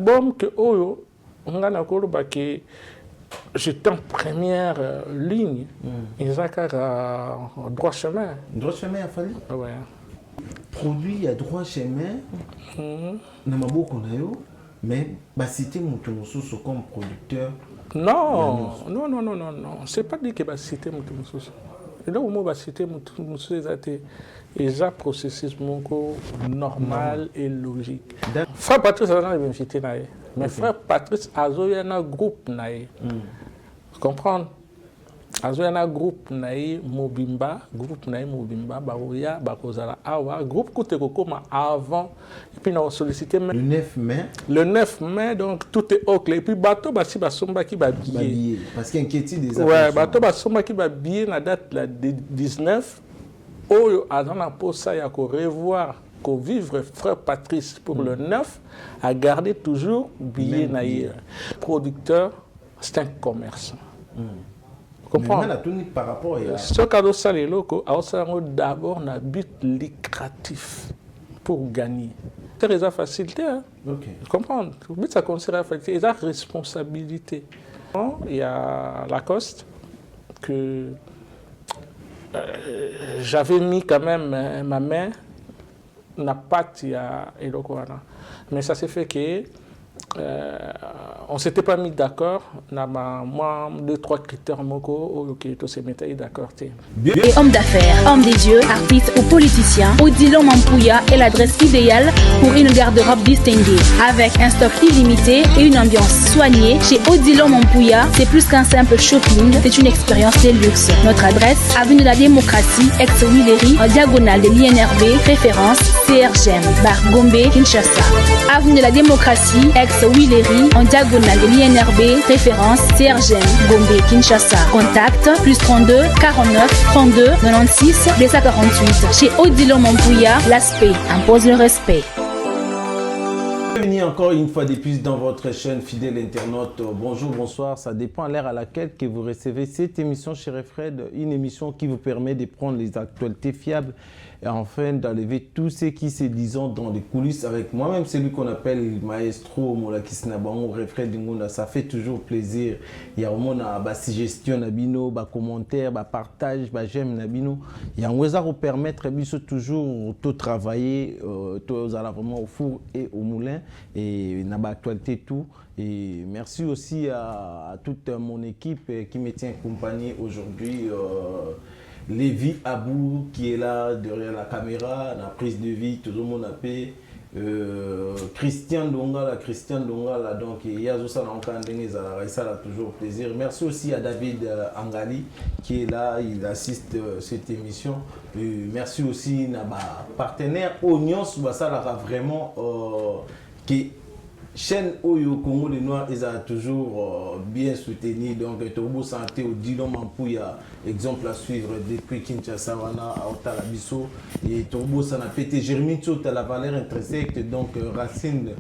Bon que Oyo, on a que j'étais en première ligne. Ils ont droit chemin. Droit chemin a fallu. Ouais. Produit à droit chemin. Namabo konayo, mais bah citer mon tomoso comme producteur. Non, non, non, non, non, non. C'est pas dit que bah citer mon tomoso. Et là où moi bah citer mon tomoso, c'est un processus normal et logique. Frère Patrice a une invité naïe. Mais frère Patrice a un groupe naïe. Comprendre? Azoyana groupe naïe Mobimba, Baroya, Bakozala, Awa, groupe Koutekokoma avant, et puis nous avons sollicité le 9 mai. Le 9 mai, donc tout est ok. Et puis bateau Bassi Basomba qui va billet. Parce qu'il y a inquiétude des ouais, bateau Basomba qui va billet la date la 19. Oyo Adana Posa ya ko revoir, ko vivre frère Patrice pour le 9, à garder toujours billet naïe. Producteur, c'est un commerçant. Comprends? Par rapport à ce cadeau salé loco, d'abord un but lucratif pour gagner. C'est très facilité, hein? Okay. Comprendre? Le but ça concerne la facilité, la responsabilité. Il y a Lacoste que j'avais mis quand même ma main n'a pas et le mais ça s'est fait que on ne s'était pas mis d'accord. Moi, 2-3 critères qui se mettaient d'accord. Et homme d'affaires, homme des dieux, artiste ou politicien, Odilon Mampouya est l'adresse idéale pour une garde-robe distinguée. Avec un stock illimité et une ambiance soignée, chez Odilon Mampouya, c'est plus qu'un simple shopping, c'est une expérience de luxe. Notre adresse, avenue de la Démocratie, ex-Willery, en diagonale de l'INRB, référence CRGM, Bar Gombe, Kinshasa. Avenue de la Démocratie, ex-Willery, en diagonale de l'INRB, référence CRGM, Gombe, Kinshasa. Contact +32 49 32 96 248. Chez Odilon Mampouya, l'aspect impose le respect. Bienvenue encore une fois de plus dans votre chaîne fidèle internaute. Bonjour, bonsoir, ça dépend à l'heure à laquelle que vous recevez cette émission chez Fred, une émission qui vous permet de prendre les actualités fiables et enfin d'enlever tout ce qui se disent dans les coulisses avec moi-même, celui qu'on appelle Maestro Molakisnabango, Fred Dingunda. Ça fait toujours plaisir. Il y a au moins une suggestion, un commentaire, un partage, un j'aime, il y a un moyen de permettre toujours de travailler vraiment au four et au moulin et dans l'actualité tout. Et merci aussi à toute mon équipe qui me tient compagnie aujourd'hui. Lévi Abou qui est là derrière la caméra, la prise de vie, tout le monde a payé. Christian Donga, là, donc il y a ça a toujours plaisir. Merci aussi à David Angali qui est là, il assiste cette émission. Merci aussi à ma partenaire Oignon, ça là vraiment qui chaîne Oyo Congo les Noirs, ils ont toujours bien soutenu. Donc, Tobo Santé, Odilon Mampouya, exemple à suivre depuis Kinshasa, à Otalabiso. Et Tobo Sanapete, Jérémy Tchot à la valeur intrinsèque. Donc, Racine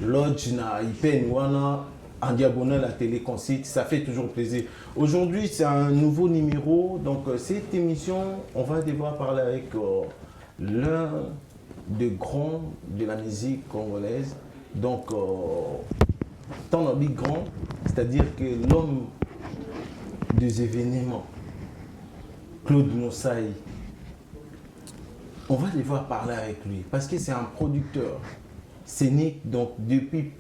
Lodge, na Ipen, Wana, en diagonale à Téléconcite. Ça fait toujours plaisir. Aujourd'hui, c'est un nouveau numéro. Donc, cette émission, on va devoir parler avec l'un des grands de la musique congolaise. Donc, tant big grand, c'est-à-dire que l'homme des événements, Claude Moussaï, on va devoir parler avec lui parce que c'est un producteur scénique, donc depuis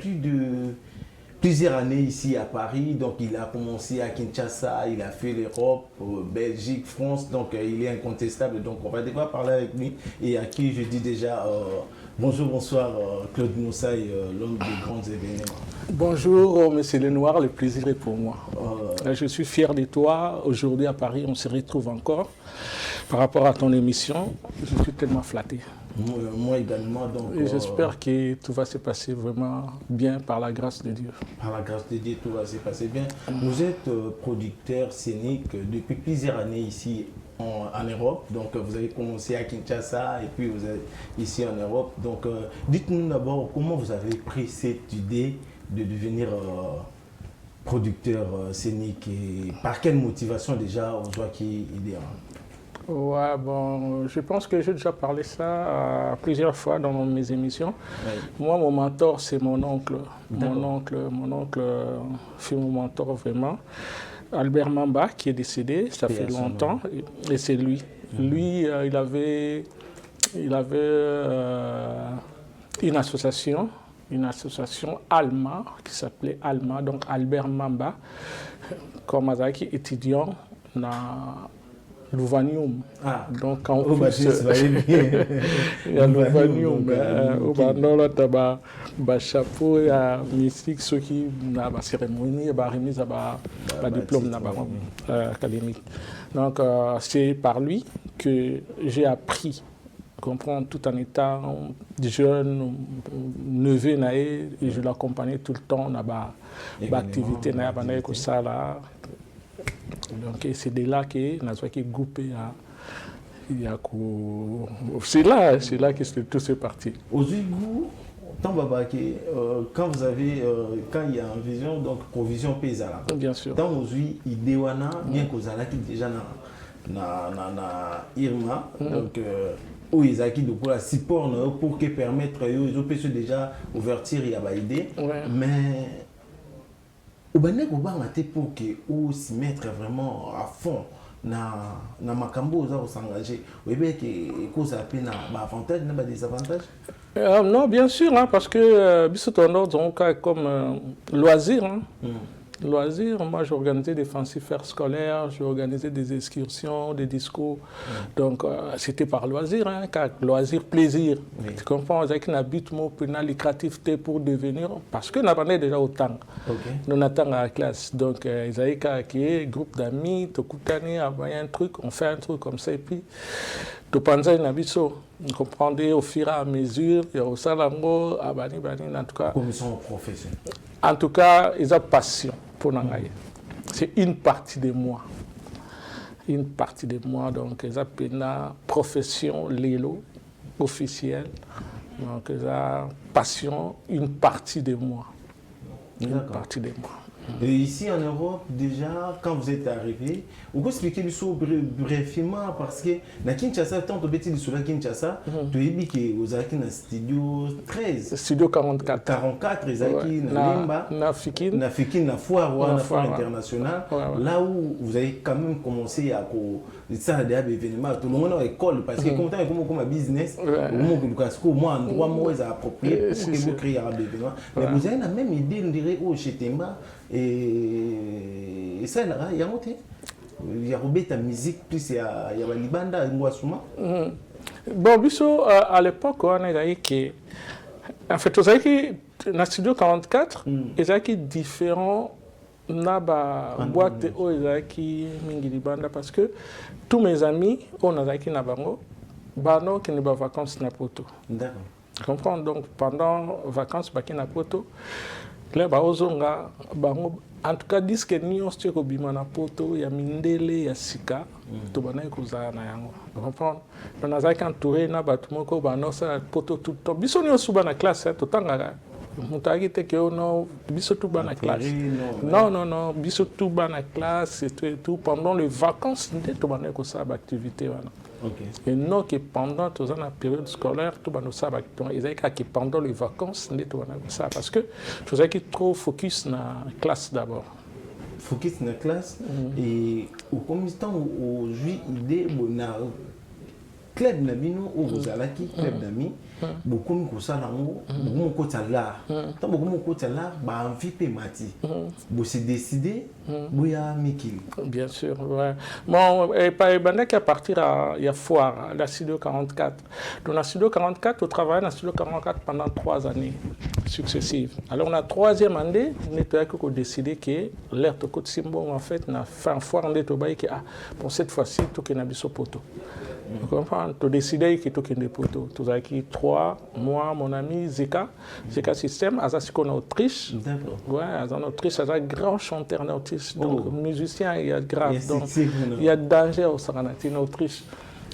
plusieurs années ici à Paris. Donc il a commencé à Kinshasa, il a fait l'Europe, Belgique, France, donc il est incontestable. Donc on va devoir parler avec lui et à qui je dis déjà bonjour, bonsoir Claude Moussaï, l'homme des grands événements. Bonjour Monsieur Lenoir, le plaisir est pour moi. Je suis fier de toi. Aujourd'hui à Paris, on se retrouve encore. Par rapport à ton émission, je suis tellement flatté. Moi également. Donc, j'espère que tout va se passer vraiment bien par la grâce de Dieu. Par la grâce de Dieu, tout va se passer bien. Vous êtes producteur scénique depuis plusieurs années ici en Europe. Donc vous avez commencé à Kinshasa et puis vous êtes ici en Europe. Donc dites-nous d'abord comment vous avez pris cette idée de devenir producteur scénique et par quelle motivation déjà on voit qu'il est. Ouais, bon, je pense que j'ai déjà parlé ça plusieurs fois dans mes émissions. Oui. Moi, mon mentor, c'est mon oncle. Mon oncle fut mon mentor vraiment. Albert Mamba, qui est décédé, ça fait longtemps, et c'est lui. Lui, il avait une association Alma, qui s'appelait Alma, donc Albert Mamba, comme Azaki étudiant dans l'Uvanium. Donc en plus, il y a l'Uvanium, il y a chapeau, il y a mystique, ceux qui ont la cérémonie, il y a remise à diplôme académique. Donc c'est par lui que j'ai appris, comprendre, tout en étant jeune, neveu naïf, et je l'accompagnais tout le temps dans l'activité naïf comme ça là. Donc c'est de là que Nazwaki groupé c'est là que tout s'est parti. Aujourd'hui, quand vous avez quand il y a une vision, donc provision paysane. Bien sûr. Dans aujourd'hui idéwana bien que vous allez déjà na Irma donc où ils acquis de pour la support pour que permettre ils ont déjà ouverture il y a pas idée mais au banek au bangaté pour que ou s'y mettre vraiment à fond na makambo za s'engager oui bien que cause à peine avantage n'a pas désavantage. Non, bien sûr, hein, parce que comme loisir. Hein. Loisirs, moi j'organisais des fancy-fairs scolaires, j'organisais des excursions, des discours. Donc c'était par loisir, hein, car loisir, plaisir. Oui. Tu comprends, avec un habit lucratif pour devenir, parce que nous avons déjà autant. Nous attendons à la classe. Donc ils avaient un groupe d'amis, un truc, on fait un truc comme ça et puis tu penses à une habitude. Vous comprenez au fur et à mesure, il y a au salango, à Bani, en tout cas. Comme ils sont professionnels. En tout cas, ils ont passion pour Nangaye. C'est une partie de moi. Une partie de moi, donc ils ont une profession, l'élo, officielle. Donc ils ont passion, une partie de moi. Une partie de moi. Et ici en Europe, déjà, quand vous êtes arrivé, vous pouvez expliquer brièvement parce que dans Kinshasa, tant que vous êtes sur Kinshasa, tu as dit que vous êtes dans le studio 13. Studio 44. 44, vous êtes dans Limba, na Fikine, na Foire internationale. Là où vous avez quand même commencé à faire des événements. Tout le monde est à l'école parce que comme un business, moi, en droit, moi, c'est approprié pour que vous créez un événement. Mais vous avez la même idée, on dirait, au Chetemba. Et ça, il y a monté. Il y a ta musique, plus il y a Libanda, il y a Souma. Bon, biso, à l'époque, on a dit que. En fait, vous avez dit, dans le studio 44, ils ont différents. Na boîte où ils ont qui mingi Libanda parce que tous mes amis, on a qui na bango, bano qui ne va vacances na poto. D'accord. Tu comprends? Donc pendant vacances, baki na poto. Là, en tout cas, disque ni on se bima na poto, il y a mindele, il y a sika, tout bana ikuza na yango. Tu comprends? On a zaki entouré na batumoko bano sa poto tout le temps. Biso ni osuba na classe, tout le temps. Moutagi te que non, biso tout bana classe. Non, biso tout bana classe et tout. Pendant les vacances, tout bana ikuza activité. Et non que pendant toute la période scolaire, tout le monde sait que pendant les vacances, tout ça parce que tu sais qu'il trop focus dans la classe d'abord. Focus dans la classe et au combien de temps aujourd'hui idée na club nabino ou vous allez club d'amis beaucoup de ça là beaucoup de l'art tant beaucoup de l'art bah envie pe mati vous se décider bouya Mikil. Bien sûr, ouais. Bon, et à partir il y a foire, la studio 44. Dans la studio 44, on travaille dans la studio 44 pendant 3 années successives. Alors, on a 3e année, on a décidé que l'air de Côte Simbo, en fait, on a fait un foire, on a dit que pour cette fois-ci, tout est un poto. Vous comprenez? Tu as décidé que tout est un poto. Tu as dit 3, moi, mon ami Zeka System, Azasiko en Autriche. D'accord. Ouais, en Autriche, c'est un grand chanteur en Autriche. Donc, musicien, il y a grave. Donc, il y a danger au Saranati, en Autriche.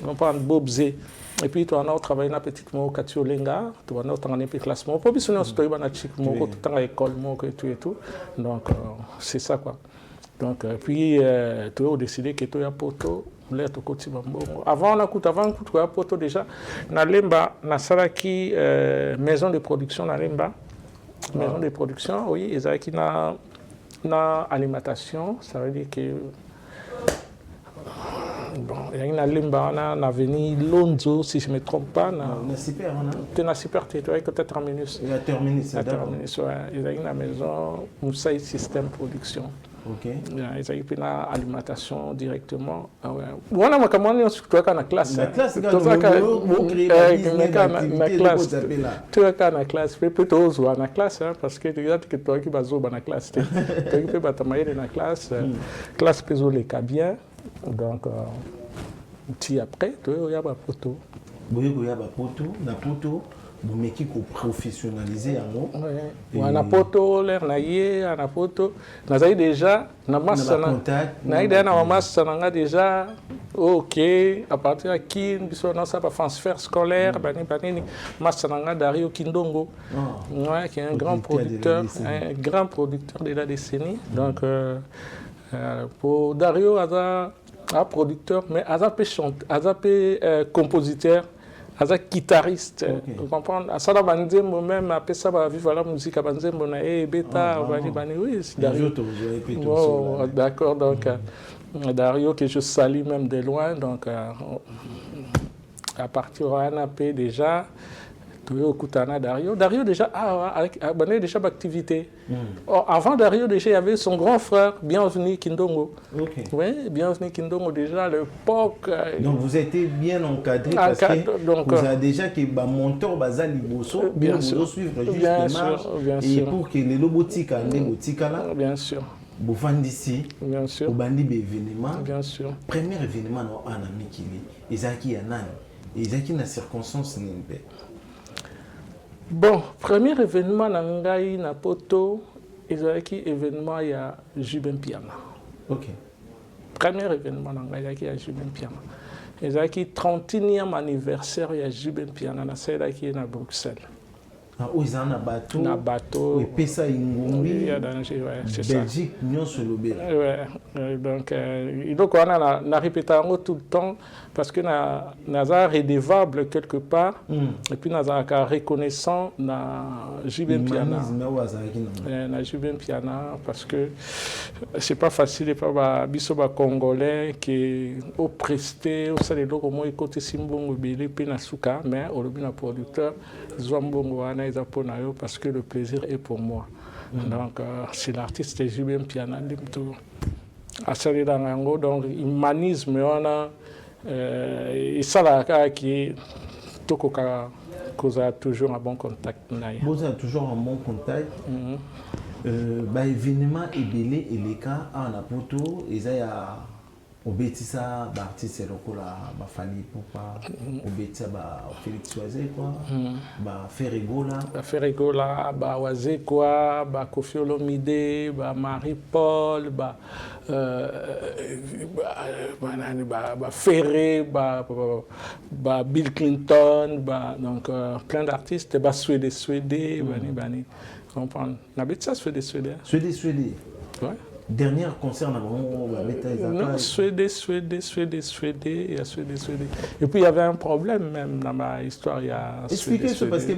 On prend Bob Zé. Et puis, tu as travaillé dans la petite mot, Katio Lenga. Tu as travaillé dans classement. Puis, on a travaillé dans la chic, tout à l'école, et tout. Donc, c'est ça, quoi. Donc, puis, tu as décidé que tu as poto. Avant, on a coûté à poto déjà. Na lemba, na salaki maison de production na lemba. Maison de production, oui, ils ont qui na alimentation, ça veut dire que bon, il y a une lemba na avenue Lonzo, si je ne me trompe pas. Na super, on a. Tu as super, tu as peut-être terminus. Il y a terminus, c'est d'accord. Il y a une maison Moussaï Système Production. Ok. Il y a une alimentation directement. On a comment tu as na classe. La classe, tu as na classe, plutôt na classe parce que tu as que tu as qui bazo na classe. Tu peux batamayer na classe. Classe peso les bien. Donc ti après tu y a ba poto. Boyo ya ba poto, na poto. Bon, mais qui professionnaliser en haut. On a poto, l'air naïe, on a poto. On a déjà, on a masse, déjà, ok, à partir de qui, on a ça pour transfert scolaire, masse Dario Kindongo, qui est un grand producteur de la décennie. Donc, pour Dario, il a un producteur, mais il a un compositeur. Aza guitariste, vous comprenez? À ça, moi-même, après ça, vivre la musique, bêta, oui, c'est Dario. D'accord, donc Dario que je salue même de loin, donc à partir de l'ANAP déjà, Dario déjà déjà d'activité. Avant Dario déjà il y avait son grand frère Bienvenu Kindongo. Oui, Bienvenu Kindongo déjà à l'époque. Donc vous étiez bien encadré parce que vous avez déjà que monteur bazali bosso bien suivre justement et pour que les robotiques les boutiques là. Bien sûr. Vous vendez ici. Bien sûr. Vous vendez des événements. Bien sûr. Premier événement en ami qui est Isaki Yanan. Isaki na circonstance nimbe. Bon, premier événement dans na poto, il y a événement il y a Jubin Piana. Ok. Premier événement dans il y a Jubin Piana. Il y a 31e anniversaire il y a Jubin Piana na celle qui est à Bruxelles. Ah, ils ont un bateau. Un bateau. Et puis ça, Belgique, non sur le Belgique. Donc, on a répété tout le temps parce que nous avons redevable quelque part. Et puis, nous avons reconnaissant na Jubin Piana. Na Jubin Piana parce que c'est pas facile et pas bisoba congolais qui au presté au salé donc au moins côté simbongo belé puis na suka mais au lobby na producteur Zwambongo parce que le plaisir est pour moi. Donc, c'est l'artiste Jubin Piana. Donc, humanisme, on a. Et ça, là, qui est. Vous avez toujours un bon contact. Vous avez toujours un bon contact. Événement est belé et les cas en apoto, et ça y a. Obétissa, artiste lokola, Fali Poupa, Obétissa, Félix Oazé, quoi, Ferregola. Ferregola, Oazé, quoi, Kofi Olomide, Marie-Paul, Ferré, Bill Clinton, donc plein d'artistes, Suédés, comprendre. N'habite Suédés. Suédés. Ouais. Dernier concert, non, Suédés. Et puis il y avait un problème même dans ma histoire. Expliquez ça parce que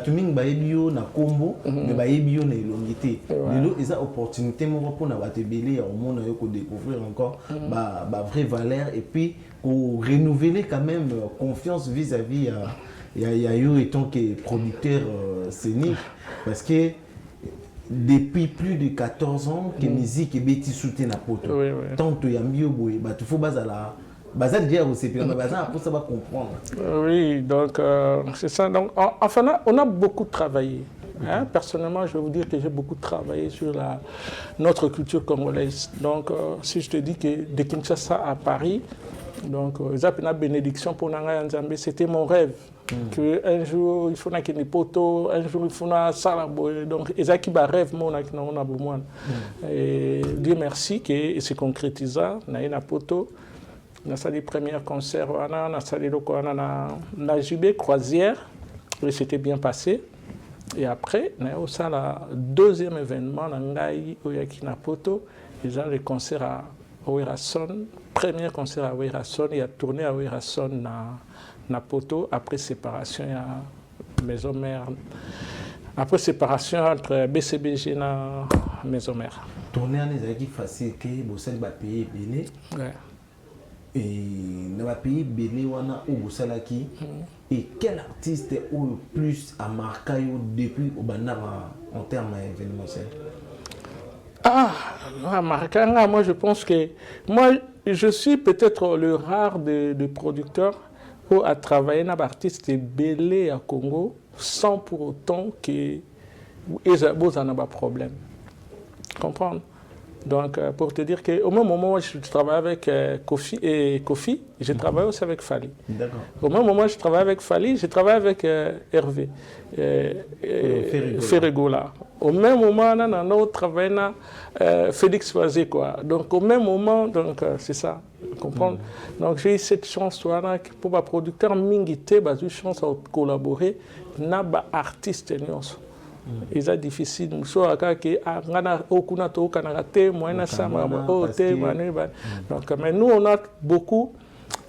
tu ming baebio na combo, mais baebio na elongité. Lelo eza opportunité moko pour na batebele au monde yo découvrir encore vraie valeur et puis pour renouveler quand même confiance vis-à-vis il y a eu étant que producteur scénique parce que depuis plus de 14 ans que musique et bêtise soutient la poto. Tant que tu as mieux boy, tu faut bazala. Bazal dire aussi puis bazal pour ça va comprendre. Oui, donc c'est ça. Donc enfin on a beaucoup travaillé. Hein? Personnellement, je vais vous dire que j'ai beaucoup travaillé sur notre culture congolaise. Donc si je te dis que de Kinshasa à Paris, donc une bénédiction pour Nanga Nzambe, c'était mon rêve. Un jour il faut qu'il y ait des poteaux, un jour il faut ça. Donc ils ont rêve mon et Dieu merci que c'est concrétisé. On a une poteau, on a fait les premiers concerts, on a fait les Jubé croisière et c'était bien passé. Et après, il y a aussi le deuxième événement, qui na Poto, ils ont le concert à Werason, premier concert à Werason, il a tourné à Werason na Poto, après séparation, il y a Maison Mère. Après séparation entre BCBG et Maison Mère. Tourner en est facile que vous avez payé belé. Et dans le pays belé wana ou Salaki. Et quel artiste est le plus à marquer depuis au Banara en termes événementiels? Marquant, moi je pense que moi je suis peut-être le rare de producteurs qui a travaillé avec artistes belé à Congo sans pour autant que ils n'ont pas de problème. Comprendre? Donc, pour te dire qu'au même moment où je travaille avec Kofi, j'ai travaillé aussi avec Fali. Au même moment où je travaille avec Fali, j'ai travaillé avec Hervé Ferregola. Au même moment, on a travaillé avec Félix Fazé. Donc, au même moment, c'est ça. Comprendre? Donc, j'ai eu cette chance pour ma producteur Mingité, j'ai eu chance de collaborer avec des artistes. Ils sont difficiles. Donc, mais nous, on a beaucoup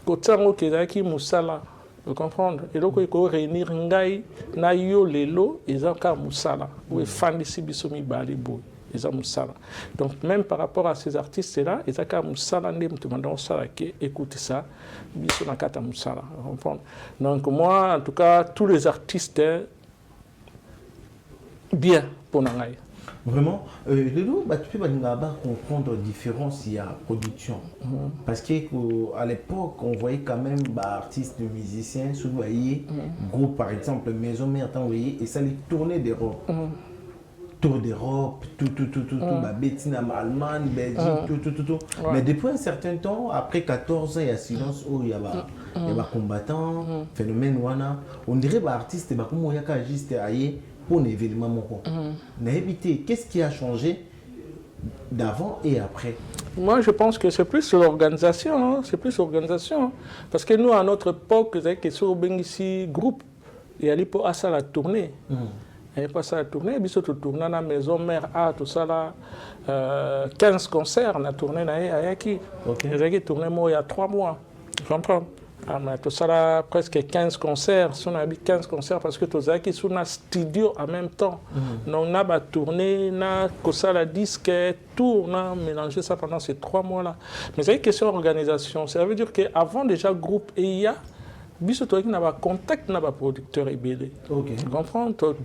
de Moussala. Vous comprenez? Et donc, il faut réunir Ngai, Nayo, Lelo, ils ont Moussala. Ou Fandisi Bisomi Balibo. Ils ont Moussala. Donc, même par rapport à ces artistes-là, ils ont Moussala, écoutez ça, Biso Nakata Moussala. Vous comprenez? Donc, moi, en tout cas, tous les artistes, bien pour nous. Vraiment, tu peux comprendre la différence il y a production. Parce qu'à l'époque, on voyait quand même artistes, musiciens, souvent groupe par exemple, Maison Mère, et ça les tournait d'Europe. Tour d'Europe, tout, Bettina, Allemagne, Belgique, tout. Mais depuis un certain temps, après 14 ans, il y a silence, il y a des combattants, phénomène, on dirait que l'artiste, comme il y a juste pour un événement. Qu'est-ce qui a changé d'avant et après? Moi, je pense que c'est plus l'organisation. C'est plus l'organisation. Parce que nous, à notre époque, sur ici groupe, il y a pour à ça la tournée. Il n'y a pas ça la tournée. Il y a tourné à la Maison Mère, tout ça là. 15 concerts, on a tourné à Yaki. Il y a tourné il y a 3 mois. Je comprends. Tout ça là, presque 15 concerts. Si on a 15 concerts, parce que tout ça qui sont un studio en même temps. Donc on a tourné, on a la disque, tout, on a mélangé ça pendant ces 3 mois-là. Mais c'est une question d'organisation. Ça veut dire qu'avant déjà, le groupe EIA, biso to na ba contact na ba producteur ebele. Tu comprends? To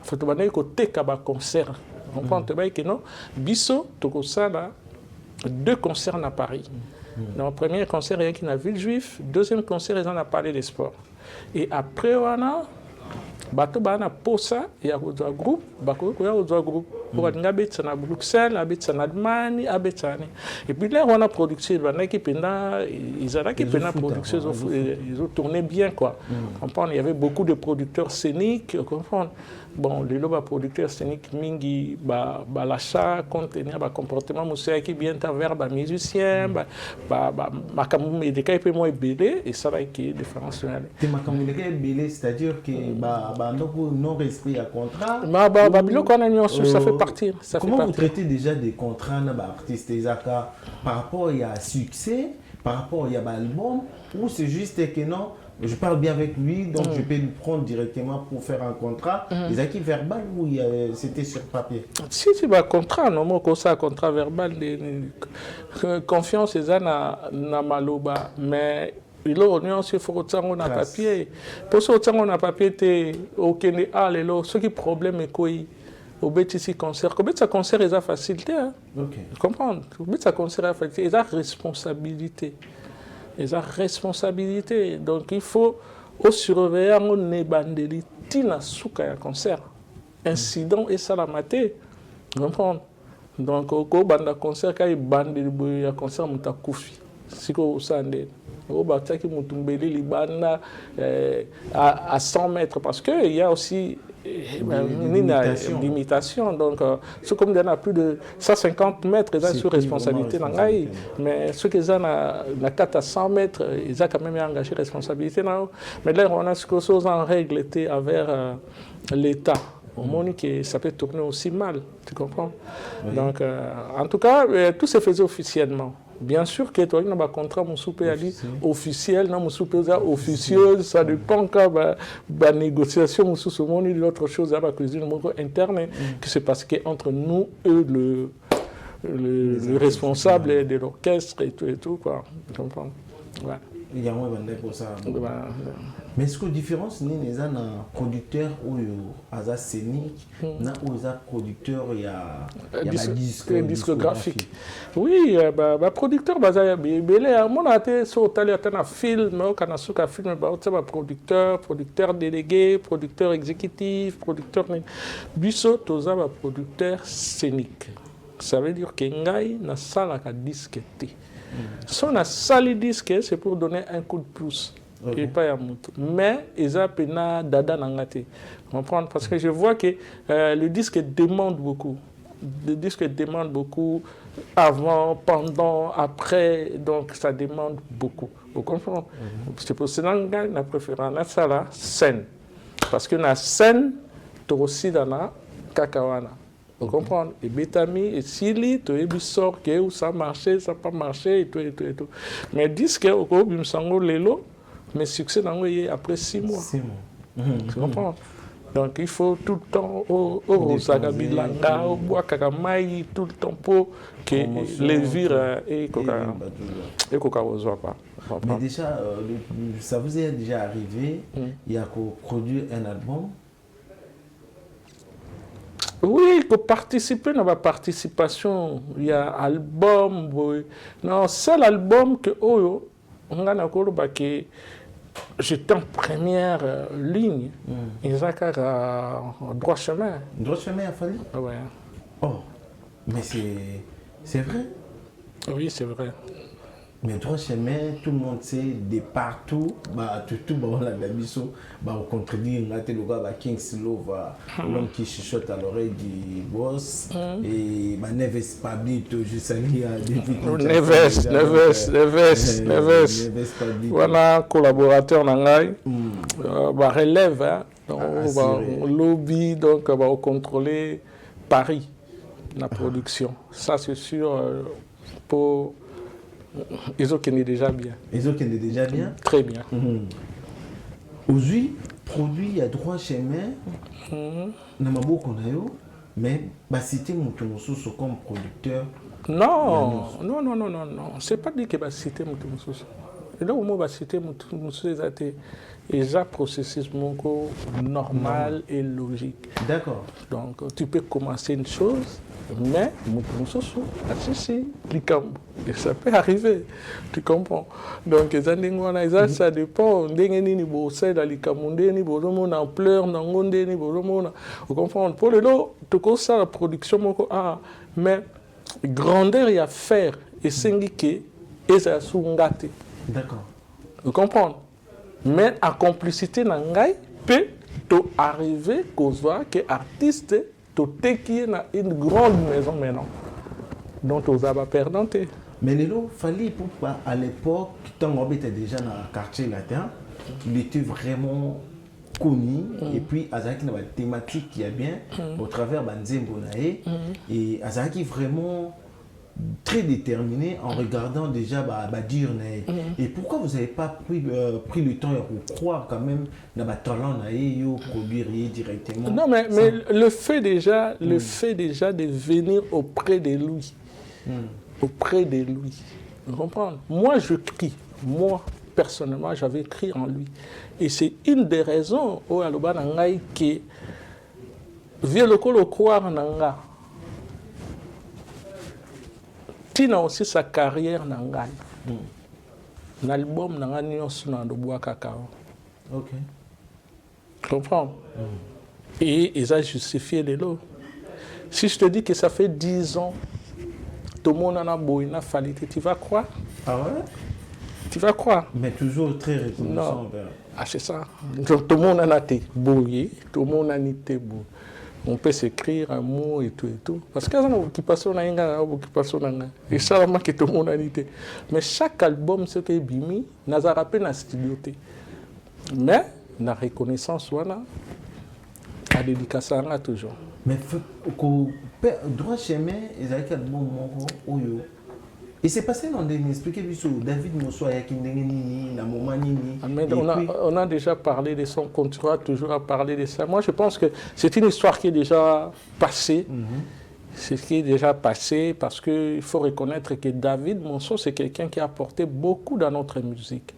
faut to bana ko teka ba concert. Tu comprends? Tu vois que non biso to ko sala 2 concerts à Paris. Dans le premier concert, il y a qui na Villejuif, deuxième concert, ils en a parlé des sports. Et après on a bato bana posa ya ko groupe, bako ko ya ko groupe. Pour nga betsa na Bruxelles, abetsa na Allemagne, abetsani. Et puis là on a production bana qui penda ils ont qui penda production ils ont tourné bien quoi. Comprendre, il y avait beaucoup de producteurs scéniques, comprendre. Bon, les loba producteurs scéniques mingi l'achat contenir comportement musical qui bien envers ba musicien makamou médical peut moi belé et ça va qui différence. Te makamou médical belé, c'est-à-dire que non respect à contrat. Ça fait partie. Comment vous traitez déjà des contrats d'artistes par rapport à succès, par rapport à l'album, ou c'est juste que non, je parle bien avec lui, donc je peux le prendre directement pour faire un contrat. Les acquis verbal ou c'était sur papier? Si c'est un contrat, non, moi, comme ça, un contrat verbal, confiance, c'est ça, na maloba, mais il aussi faut que on a papier. Pour ça, on a papier, ok, ce qui est problème est quoi? Au BTC concert, comme ça concert, ils ont facilité, comprendre? Au ça concert, ils ont facilité, ils ont responsabilité. Ils ont responsabilité. Donc il faut surveiller on est bandeli tina souka ya concert. Incident et salamate. Comprendre? Donc au banda concert quand bandeli ya concert muta kufi. Siko sande. Au bataki mutumbeli libana à 100 mètres parce que il y a aussi une limitation. Donc, ceux comme il y en a plus de 150 mètres, ils ont sur responsabilité. Mais ceux qui ont 4 à 100 mètres, ils ont quand même engagé responsabilité. Mais là, on a ce que chose en règle était envers l'État. au moment que ça peut tourner aussi mal, tu comprends? Oui. Donc, en tout cas, tout se faisait officiellement. Bien sûr que tu as un contrat officiel, officieuse, ça dépend quand la négociation ou ce moment l'autre chose à la cuisine interne, que c'est parce qu'entre nous et le responsable de l'orchestre et tout quoi. Tu comprends? Ouais. Il y a moins pour ça. Mais est-ce que la différence n'est pas un producteur ou un scénique, ou un producteur il y a discographique. Oui, producteur mon até so tali atana film au kana suka film producteur délégué, producteur exécutif, producteur biso toza producteur scénique. Ça veut dire que ngai na sala ka disque te. Si on a sali disque, c'est pour donner un coup de pouce. Okay. Et pas à moto. Mais ils ont pena dada nangate. Comprendre parce que je vois que le disque demande beaucoup. Le disque demande beaucoup avant, pendant, après, donc ça demande beaucoup. Vous comprenez? C'est pour cela que je préfère la sala scène. Parce que la scène, tu aussi dans la kakawana. Vous comprenez? Et Betami, et Sili, tu es sort que ça marchait, ça n'a pas marché, et tout, et tout, et tout. Mais disque, au coup, il me semble lelo, mais succès après 6 mois. 6 mois. Tu comprends? Donc il faut tout le temps au Zagabilanga, au Bois-Kagamai, tout le temps pour que les vires et Coca pas. Mais déjà, ça vous est déjà arrivé, il y a produire un album? Oui, que participer dans ma participation, il y a album, non, seul album que on a que j'étais en première ligne. Ils ont droit chemin. Droit chemin a fallu? Oui. Oh, mais c'est vrai? Oui, c'est vrai. Mais droit chemin, tout le monde sait, de partout, tout on a d'habitude, on contredit, on a le gars King Silo, l'homme qui chuchote à l'oreille du boss, et Neves Pablito, je salue Neves. Voilà, collaborateur Nangai, relève, lobby, donc on va contrôler Paris, la production. Ça c'est sûr pour. Ils ont déjà bien. Ils ont déjà bien? Très bien. Aujourd'hui, produit à droit chemin, mais citer mon comme producteur. Non. C'est pas dit que citer mon tour. Et là, au moins, citer mon tour, c'est un processus normal et logique. D'accord. Donc, tu peux commencer une chose. Mais, et ça peut arriver, tu comprends. Donc, ça dépend. Vous comprenez. Pour le lot, tu connais la production, mais grandeur et à faire, et syndiquer, et ça sous-gâté. D'accord. Vous comprenez. Mais à complicité, peut arriver qu'aux que artiste qui est une grande maison maintenant, dont on va perdre. Mais il fallait pourquoi à l'époque, quand on était déjà dans le quartier latin, il était vraiment connu et puis Azaki avait une thématique qui est bien au travers de Nzembonae et Azaki vraiment très déterminé en regardant déjà dire et pourquoi vous n'avez pas pris le temps de croire quand même dans le talent de produire directement? Non, mais le fait déjà de venir auprès de lui, vous comprenez? Moi je crie, personnellement j'avais écrit en lui et c'est une des raisons où aloba nangai que via le croire nanga. Tina aussi sa carrière nangai. L'album nangai nyonso na do bois cacao. OK. Tu comprends? Et ils ont justifié les lots. Si je te dis que ça fait 10 ans, tout le monde en a beau, il a fallu, tu vas croire? Ah ouais? Tu vas croire? Mais toujours très reconnaissant. Non. Ah, c'est ça. Donc, tout le monde en a été beau, tout le monde en a été beau. On peut s'écrire un mot et tout. Parce qu'il y a une occupation, et ça, que tout le monde a été. Mais chaque album, ce qui est bimi, n'a pas rappelé la studio. Mais la reconnaissance, voilà. à dédicacer toujours. Mais droit chemin, ils avaient un bon moment. Et c'est passé dans des expliqué David Mosso on a déjà parlé de ça, on continuera toujours à parler de ça. Moi, je pense que c'est une histoire qui est déjà passée. C'est ce qui est déjà passé parce qu'il faut reconnaître que David Mosso, c'est quelqu'un qui a apporté beaucoup dans notre musique.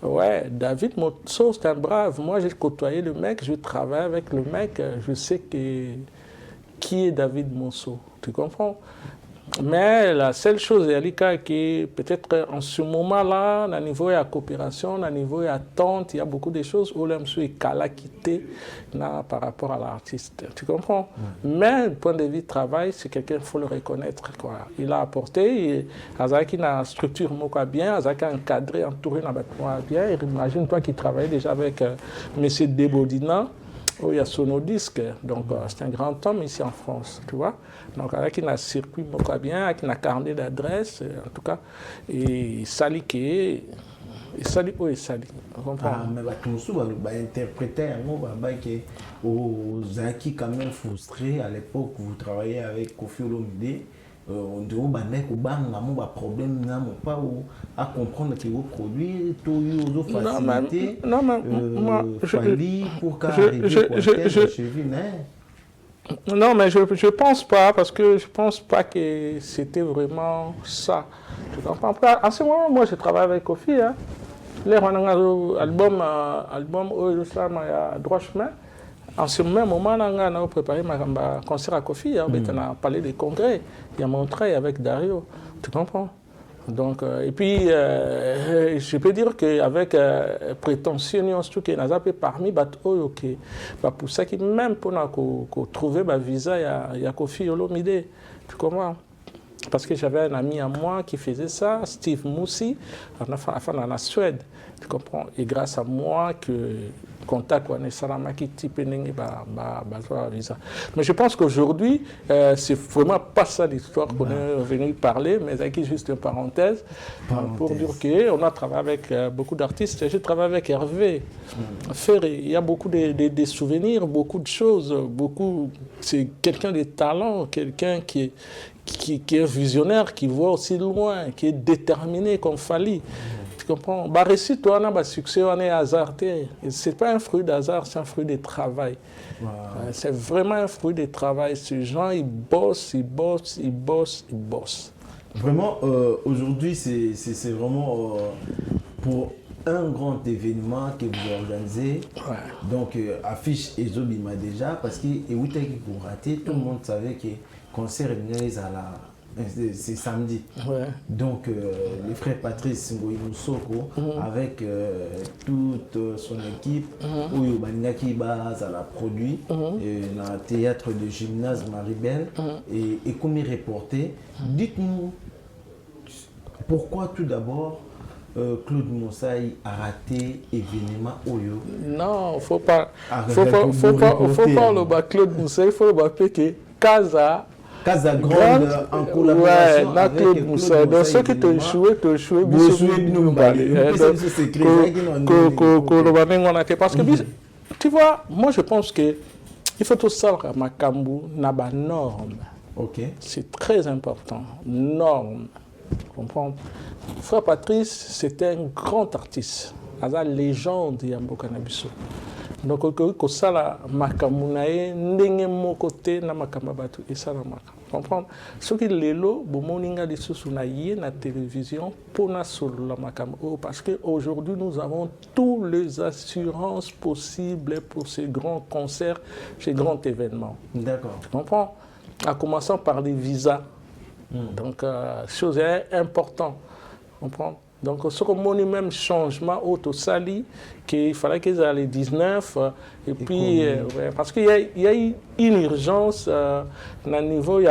Ouais, David Mosso, c'est un brave. Moi, j'ai côtoyé le mec, je travaille avec le mec, je sais qui est David Mosso. Tu comprends? Mais la seule chose, Erika, qui peut-être en ce moment-là, au niveau de la coopération, au niveau de l'attente, il y a beaucoup de choses où l'homme est quitté par rapport à l'artiste. Tu comprends? Mais du point de vue travail, c'est quelqu'un, il faut le reconnaître. Quoi. Il a apporté, il a une structure bien, il a encadré, entouré bien. Imagine-toi qu'il travaillait déjà avec M. Debodina. Oh, il y a Sonodisque, donc c'est un grand homme ici en France, tu vois. Donc avec un circuit bien, avec un carnet d'adresse, en tout cas, et Sali qui et Sali, oui, Sali. Ah, mais tout ça, interpréter aux Zaki quand même frustré à l'époque où vous travaillez avec Kofi Olomide. On dirait que problème pas à comprendre que vos produits tout facilité pour non mais je pense pas parce que je pense pas que c'était vraiment ça. Tu comprends pas? En ce moment moi je travaille avec Kofi hein. Les album à droit chemin. En ce même moment, on a préparé un concert à Kofi, on a parlé des congrès, il y a montré avec Dario, tu comprends? Donc, et puis, je peux dire qu'avec prétention, tout qui est parmi les pour ça, même pour trouver ma visa, il y a Kofi Olomide, tu comprends? Parce que j'avais un ami à moi qui faisait ça, Steve Moussi, en Suède, tu comprends? Et grâce à moi, que contact visa. Mais je pense qu'aujourd'hui, c'est vraiment pas ça l'histoire qu'on est venu parler, mais avec juste une parenthèse. Pour dire qu'on a travaillé avec beaucoup d'artistes. J'ai travaillé avec Hervé Ferré. Il y a beaucoup de souvenirs, beaucoup de choses. C'est quelqu'un de talent, quelqu'un qui est visionnaire, qui voit aussi loin, qui est déterminé comme Fali. Tu comprends? Bah, réussir, toi, on a succès, on est hasardé. Ce n'est pas un fruit d'hasard, c'est un fruit de travail. Wow. C'est vraiment un fruit de travail. Ces gens, ils bossent, ils bossent, ils bossent, ils bossent. Vraiment, aujourd'hui, c'est vraiment pour un grand événement que vous organisez. Ouais. Donc, affiche Ezobima déjà, parce que vous raté, tout le monde savait que concert est à la... C'est samedi. Ouais. Donc, les frères Patrice Ngoï Moussoko, avec toute son équipe, où Banigaki Baz a la produit, dans le théâtre de gymnase Maribel, et comme il reporté, dites-nous pourquoi tout d'abord Claude Moussaï a raté l'événement Oyo. Non, il ne faut pas le bas Claude Moussaï, il faut le bas que Casa Grande en collaboration avec Claude Moussaï. Donc ceux qui t'ont échoué, parce que tu vois, moi je pense que il faut tout ça à Makambu n'a pas norme. C'est très important, norme. Comprends? Frère Patrice, c'était un grand artiste, la légende Yambo Canabiso. Donc, que ça, la Makamunae, n'engé mon côté, na Makamabatu, et ça, la Makam. Comprendre? Ce qui est l'élo, Bomoninga de Sousunaye, na télévision, pour na sur la Makam. Parce qu'aujourd'hui, nous avons toutes les assurances possibles pour ces grands concerts, ces grands événements. D'accord. Tu comprends? En commençant par les visas. Donc, chose importante. Comprends? Donc, ce qu'on a même changement au Sali, qu'il fallait qu'ils aient les 19, et puis, parce qu'il y a une urgence, à niveau, il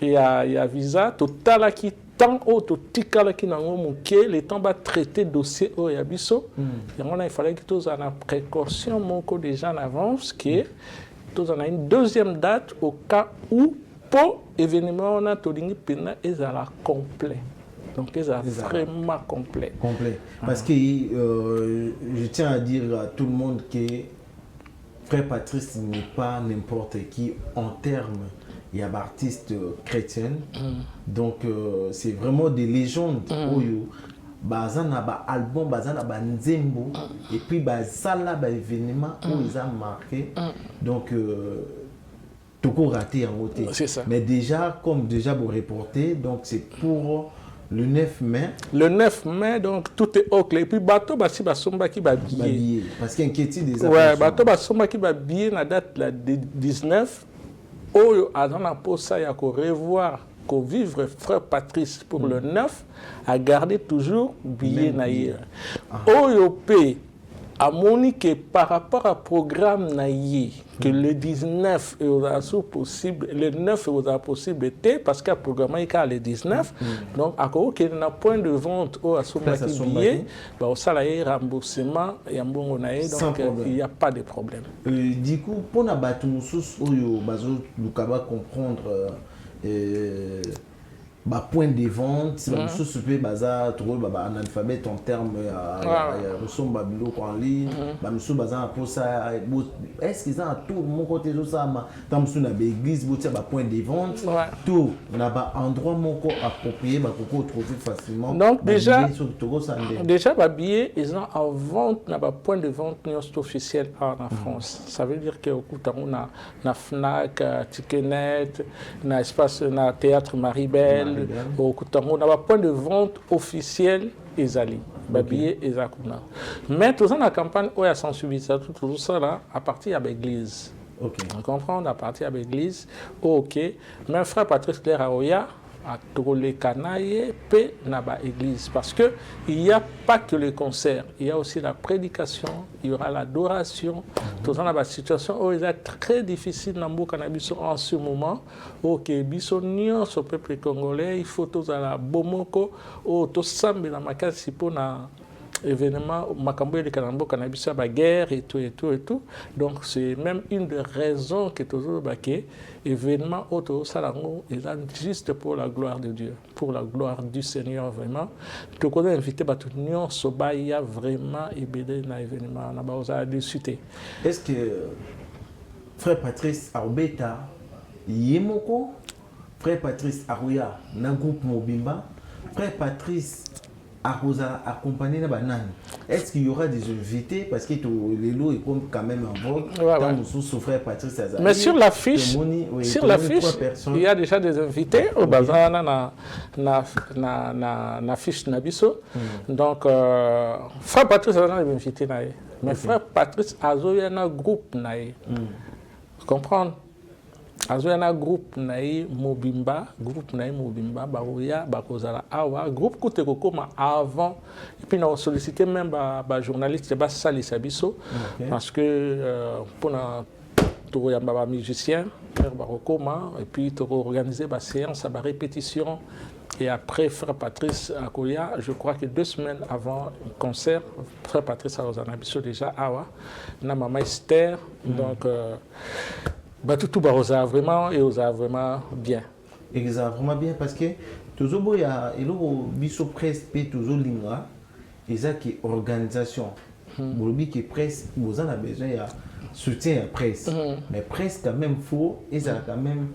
y a visa, total qui tant autre, tika qui n'a pas les temps va traiter dossier au Yabiso. Il fallait que tous en précaution, mon co déjà en avance, que tous en a une deuxième date au cas où, pour événement, on a tout le monde est complet. Donc, c'est vraiment complet. Complet. Parce que je tiens à dire à tout le monde que Frère Patrice n'est pas n'importe qui en termes, il y a d'artistes chrétiens, donc c'est vraiment des légendes. Bazana ba album, bazana ba nzembo, et puis bazala ba événement où ils ont marqué, donc tout co raté en côté. C'est ça. Mais déjà, comme déjà vous reportez, donc c'est pour le 9 mai. Le 9 mai, donc tout est ok. Et puis bateau basi basomba qui va billet. Parce qu'il y a inquiétude des ouais, bateau basomba qui va billet la date la 19. Oyo adana posa ya ko revoir ko vivre frère Patrice pour le 9 à garder toujours billet naïe. Oyo pe à Monique par rapport au programme naïe que le 19 est possible, le 9 est possible parce qu'il y a programme le 19. Donc à quoi qu'il y a un point de vente au assommati billet, au salaire remboursement et en bon donc il n'y a pas de problème. Du coup pour na batu mususu oyo bazo lukaba comprendre point de vente, si vous souper bazar, trouver un alphabet en termes ressources babilo en ligne, monsieur bazar pour ça, est-ce qu'ils ont tout mon côté tout ça, tant que na l'église, vous avez point de vente, tout na ba endroit mon corps approprié, ba coco trouver facilement. Donc déjà billet ils ont en vente na ba point de vente officiel en France. Ça veut dire que au coup na Fnac, Ticketnet, na espace na théâtre Maribel. On a un point de vente officiel Ezali, Babié et Zakuna. Mais tout ça dans la campagne où il y a sensibilisation, tout ça là, à partir de l'église. On comprend, à partir de l'église, ok. Mais frère Patrice Claire Aoya, à tous les canailles, paix dans l'église. Parce qu'il n'y a pas que les concerts, il y a aussi la prédication, il y aura l'adoration. Tout ça dans la situation où il est très difficile dans le cannabis en ce moment. Ok, bisonnion, ce peuple congolais, il faut tous à la bomoko, tous samedi dans ma case pour na événement, Makambo de Kanambo, cannabis, la guerre et tout. Donc, c'est même une des raisons que toujours baqué, événement auto salango, et là, juste pour la gloire de Dieu, pour la gloire du Seigneur, vraiment. Tout le monde invité, tout le monde, il y a vraiment ébédé dans l'événement, on a discuté. Est-ce que frère Patrice Arbeta, Yemoko, frère Patrice Arouya, dans le groupe Mobimba, frère Patrice accompagné de est-ce qu'il y aura des invités parce que les lots est quand même en vogue dans frère Patrice Azali. Mais sur l'affiche, il y a déjà des invités au bazar na fiche nabiso. Donc frère Patrice Azali est invité naïe. Mais frère Patrice Azali a un groupe naïe. Comprendre? Azoyana groupe naï Mobimba, Barouya, Bakozala Awa, groupe Koute Kokoma avant. Et puis nous avons sollicité même les journalistes de Sali Sabiso, parce que pour nous avons des musiciens, et puis nous avons organisé des séances, des répétitions. Et après, frère Patrice Akoya, je crois que 2 semaines avant le concert, frère Patrice Akoya déjà Awa, na maman Esther, donc. Tout ça vraiment et ça vraiment bien. Exactement bien parce que toujours il y a biso presse toujours linga et ça qui organisation. Bolobi qui presse vous en a besoin il y a soutien à presse. Mais presse quand même faut et ça quand même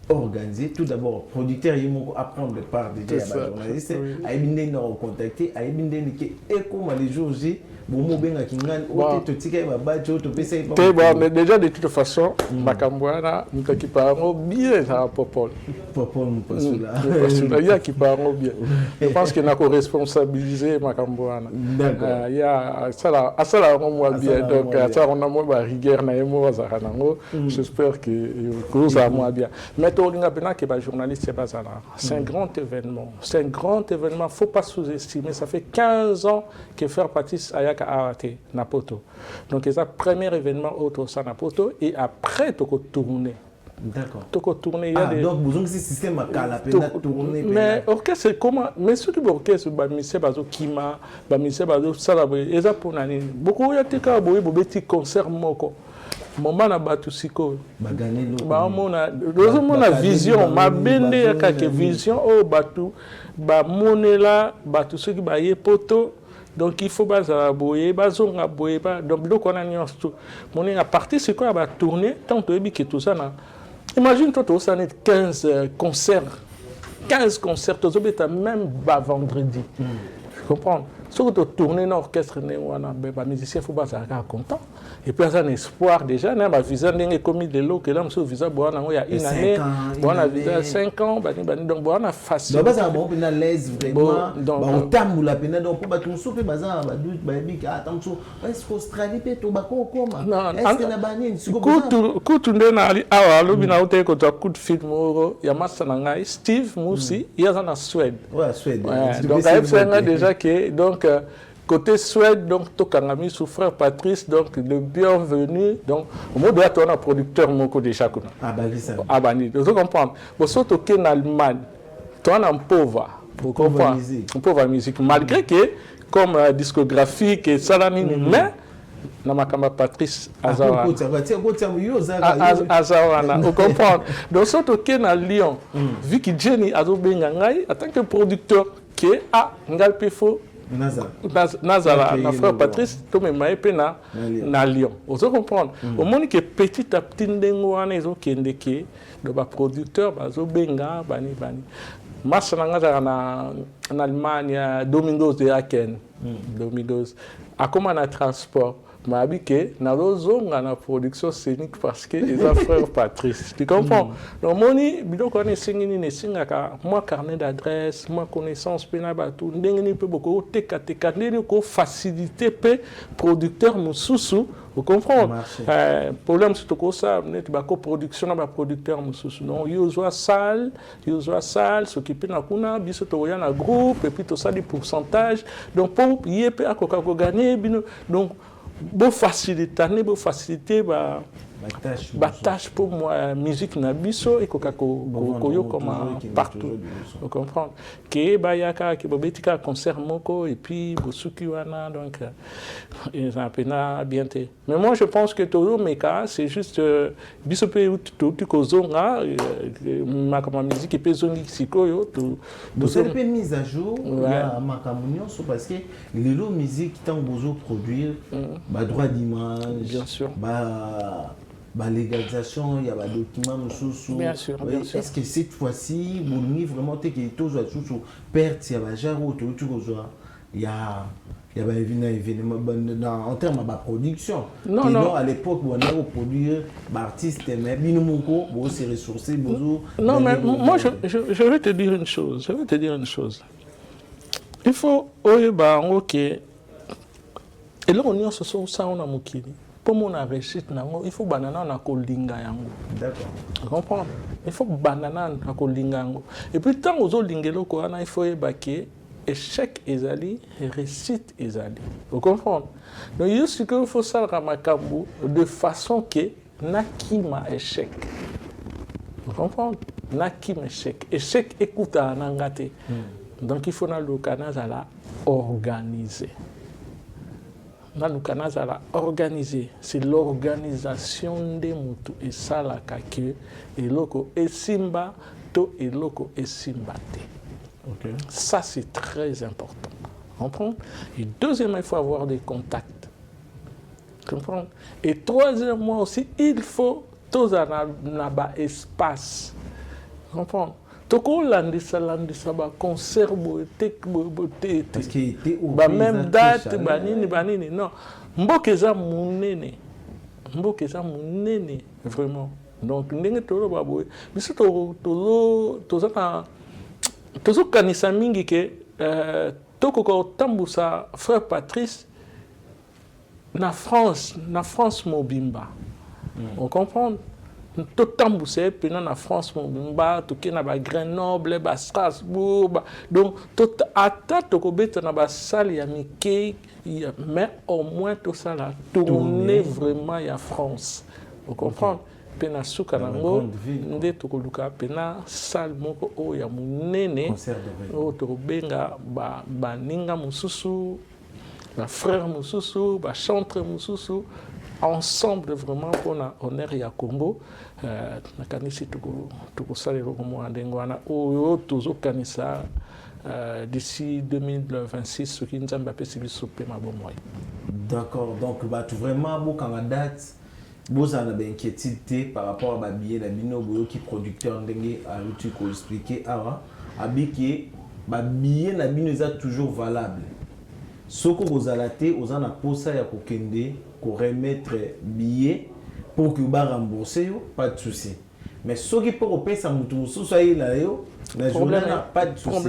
organisé. Tout d'abord producteur il faut apprendre de part déjà à journaliste à ibinde nous contacter à ibinde qui éco les jours J. Mais déjà de toute façon, Makambouana, nous équipons bien à Popol. Il y a qui parlent bien. Je pense qu'il y a qu'on responsabiliser Makambouana. Il y a ça là, moi bien. Donc ça on a moins rigueur na emo zaranango. J'espère que vous a moins bien. Mais toi on a bien que les journalistes c'est pas ça là. C'est un grand événement. C'est un grand événement. Faut pas sous-estimer. Ça fait 15 ans que faire Patrice Ayaka a arrêté Napoto. Donc c'est le premier événement autour de Napoto et après tu tourner. D'accord. Donc vous avez un système à tourner. Mais orchestre c'est comment? Mais ceux qui orchestre bamise bazo kima, bamise bazo salabre. Et ça pour nani. Beaucoup y a des cas boy bobeti concert moko. Moment na batu siko. Bagane lo. Ba mona vision, ma bende ya ka vision o batu ba monela batu ceux qui ba ye poto. Donc il faut bazala boye, bazonga boye, donc donc on a nuance tout. Mon à partir c'est quoi va tourner tant que tout ça là. Imagine toi ça net 15 concerts. 15 concerts, tu as même vendredi. Tu comprends? Si tu tournes un orchestre, les musiciens, il faut être content. Et puis, il y a un espoir déjà. Il y a un visa qui est commis de l'eau, qui est un visa il y a une année. Il y a un visa 5 ans. Donc, il y a une facilité. Donc, il y a l'aise vraiment. On tamboule la peine. Donc, on peut souffler, est-ce qu'Australie peut être comment? Est-ce que la banane, c'est comment? Quand tu es allé à l'Obina, tu as un coup de film. Il y a Massananga, Steve Moussi, il y a en Suède. Ouais, Suède. Donc, il y a déjà qui donc côté Suède, donc Tokangami sous frère Patrice, donc le bienvenu. Donc au moins doit être un producteur moko de chaque. Ah bah oui ça. Ah bah ni, vous comprenez. Bon surtout qu'en Allemagne, tu as un pauvre. Vous comprenez. Un pauvre musique malgré que comme discographique et salamine mais na makamba Patrice Azawa. Azawa, vous comprenez. Donc surtout qu'en Lyon, vu que Jenny Azobenga ngai en tant que producteur qui est à Ngalpefo Nazara, na frère Patrice, tout le monde na Lyon. Vous comprenez? Au moment que petit à petit, ils ont des producteurs, ils ont benga, bani. Mas en Allemagne, Domingos de Aken, Domingos. À comment on transport? Mais habitué, na la production scénique parce que les frères Patrice. Tu comprends? Donc moni, bidon qu'on est singini singaka, moi carnet d'adresse, moi connaissance penabatou, ndengeni peut beaucoup teka ndeni ko faciliter pe producteur mususu. Vous comprenez? Problème c'est que ça, net ba coproduction na ba producteur mususu. Non, yozwa salle, s'occuper na kuna, biso to ya na groupe et puis tout ça des pourcentages. Donc pour yépe akoka ko gagner bino donc beau faciliter tâche pour moi musique na biso et koyo comme partout vous comprenez que bayaka que bobetika concert moko et puis bosuki wana donc ils ont pena bienté mais moi je pense que todo meka c'est juste biso pe tout kozonga ma comme musique et pe zongi sikoyo tout vous avez pas mise à jour ya makamunyo parce que les lots musique tant besoin produire droit d'image bien sûr légalisation, il y a des documents, bien sûr. Est-ce que cette fois-ci, vous avez vraiment que tous les pertes, il y a il y a un événement en termes de production. Non, à l'époque, on a produit artistes, mais on s'est ressourcé. Non, mais moi, je vais te dire une chose. Il faut, ok, et là, on y se ça, on a moukini. Pour mon réussite, il faut banana na kolinga yango. D'accord. Tu comprends? Il faut banana na kolinga yango. Et puis tant aux lingelo ko ana il faut ébaquer échec ezali réussite ezali. Vous comprenez? Donc il faut ça ramakambu de façon que nakima échec. Vous comprenez? Nakima échec. Échec écoute à nangate. Donc il faut na lokana zala organiser. C'est l'organisation des moutous et ça la kake et loko esimba to et loko esimbate. Okay. Ça c'est très important. Comprendre? Et deuxièmement, il faut avoir des contacts. Comprendre? Et troisièmement aussi, il faut tous un espace. Comprendre? Toko landisa ba concert parce que ba même date banini non mbokeza munene vraiment donc ndenge tolo baboy biso tozo kanisa mingi ke toko ko tambusa frère Patrice na France mobimba on comprend tout tamboussé puis na France mobimba tout qui na ba Grenoble ba Strasbourg donc tout ata to ko beta na ba salle ya Mickey mais au moins tout ça là tourner vraiment ya France vous comprenez pena suka nango nde to ko luka pena salle moko o ya munene o to benga ba ninga mususu ba frère mususu ba chanteur mususu ensemble vraiment pour honneur ya Congo nakanisi tukosalela komo ndenge wana oyo tozokanisa d'ici 2026 soki nzambe apesi biso pe mabomoi. D'accord, donc tout vraiment bokanga date bozala ba inquiétude par rapport à ba billet la bino boyo ki producteur ndenge a outil ko expliquer awa abiki ba billet na bino est toujours valable. Soko bozala te ozana posa ya kokende ko remettre billet pour que ba rembourser yo, pas de souci. Mais soki pour opesa mutu mususu ayela yo la journée n'a pas de souci.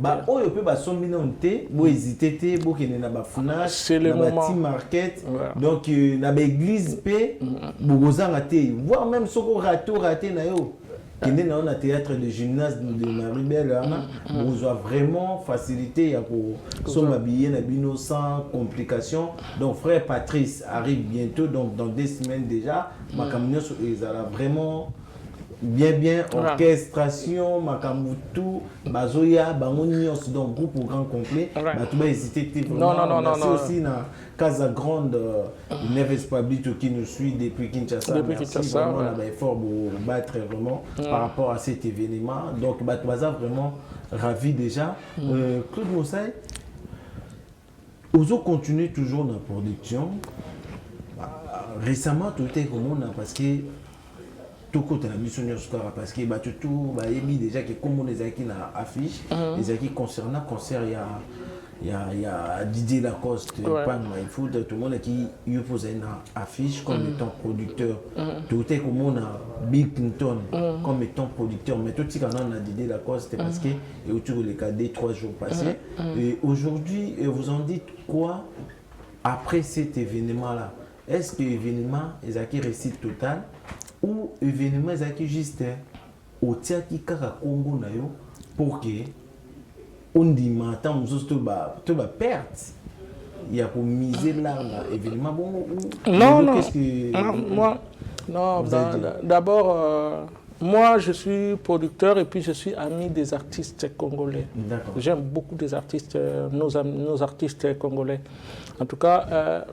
Bah oyo pe ba sombina onte bo hésiter te bo kene na ba funach c'est le moment team market donc na ba église pe bozanga te voire même soko raté na yo kende na on a théâtre de gymnase de Marie-Belle vous a vraiment facilité ya ko somba billet na bino sans complication. Donc frère Patrice arrive bientôt, donc dans 2 semaines déjà makamnyo ils a vraiment bien orchestration makamutu bazoya bangonios donc groupe au grand complet tout ba hésiter non c'est aussi na Casa Grande Neves Pablito qui nous suit depuis Kinshasa. Merci vraiment on a effort pour battre vraiment par rapport à cet événement, donc baza vraiment ravi déjà. Claude Mossay ozo continue toujours dans la production récemment tout est comme on parce que tout côté la mission parce que tout déjà que comme on les a qui na affiche les a qui concernant concert il y a Didier Lacoste pas il faut tout le monde qui y pose une affiche comme étant producteur tout est comme on a Bill Clinton comme étant producteur mais tout ce qu'on a Didier Lacoste parce que et autour les cadets 3 jours passés et aujourd'hui vous en dites quoi après cet événement là? Est-ce que l'événement est acquis réussite totale ou événement est juste au tiaki kaka Congo na yo pour que on dit maintenant to ba perte il y a pour miser là événement bon non qu'est-ce que moi non d'abord moi je suis producteur et puis je suis ami des artistes congolais. J'aime beaucoup des artistes nos artistes congolais. En tout cas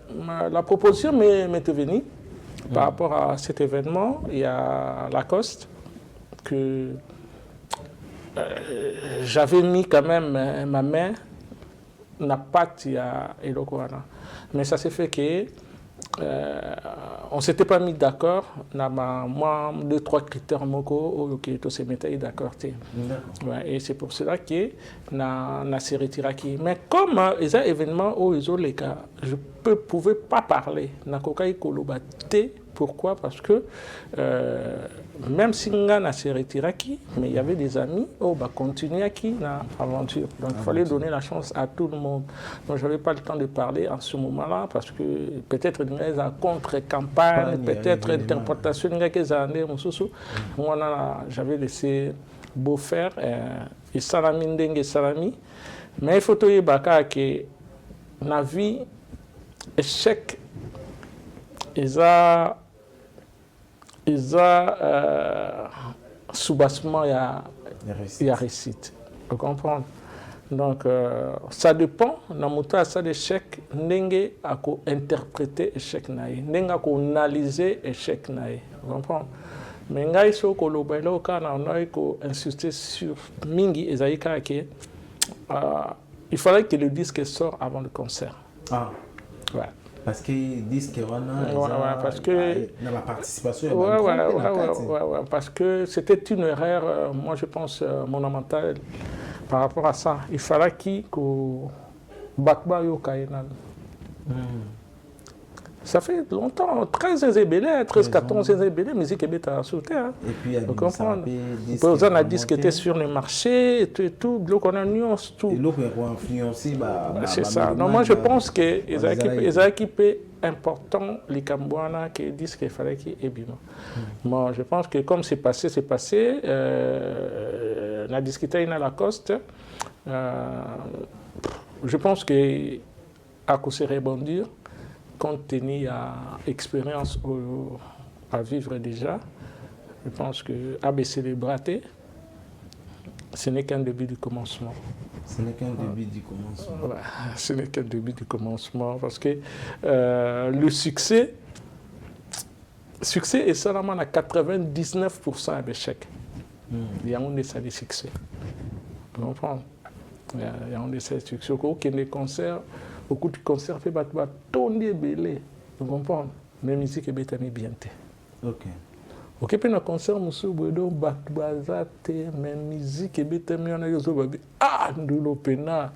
la proposition m'est venue par rapport à cet événement. Il y a Lacoste que j'avais mis quand même ma main n'a pas à Elokoana. Mais ça s'est fait que on ne s'était pas mis d'accord. Moi, 2-3 critères moko qui se mettaient d'accord. Et c'est pour cela que na se retiraki. Mais comme les événements où ils ont les cas, je pouvais pas parler. Na kokai kolobate. Pourquoi? Parce que même si on s'est retiré, mais il y avait des amis qui continuaient à l'aventure. Donc il fallait donner la chance à tout le monde. Donc je n'avais pas le temps de parler en ce moment-là parce que peut-être il y a une contre-campagne, peut-être interprétation j'avais laissé beau faire et salami ndenge salami. Mais il faut que la vie échec ils ont soubassement il y a réussite. Vous comprenez? Donc ça dépend na ça d'échec n'enge à interpréter échec naï n'enge à analyser échec naï. Vous comprenez? Mais ngai so ko lobelo kana on a insister sur mingi ezaika ke il fallait que le disque sorte avant le concert. Ouais. Parce que disque parce que dans la participation parce que c'était une erreur moi je pense monumentale par rapport à ça. Il fallait qu'il batba yo kainal. Ça fait longtemps, 13 ébélés, 13-14 ébélés, musique est bête à sauter. Et puis, vous comprenez? Vous avez un disque qui était sur le marché, et tout, donc on a nuance tout. Et l'autre est influencé. C'est ça. Non, moi je pense que les équipes important, les Cambouana, qui disent qu'il fallait qu'il y ait bien. Moi je pense que comme c'est passé, c'est passé. On a discuté avec Lacoste. Je pense qu'à cause de rebondir, compte tenu à expérience à vivre déjà, je pense que ABC les brater, ce n'est qu'un début du commencement. Ce n'est qu'un début du commencement. Ouais, ce n'est qu'un début du commencement parce que le succès succès est seulement à 99% d'échec. Il y a un essai de succès. Vous comprenez? Il y a un essai de succès. Aucun des concerts, beaucoup de concerts fait battre tourner belé. Vous comprenez? Mais musique est bien bien. Ok. Ok, puis dans le concert, monsieur Bodo batbazate, mais musique est bien mieux. On a eu ah, nous l'opéna,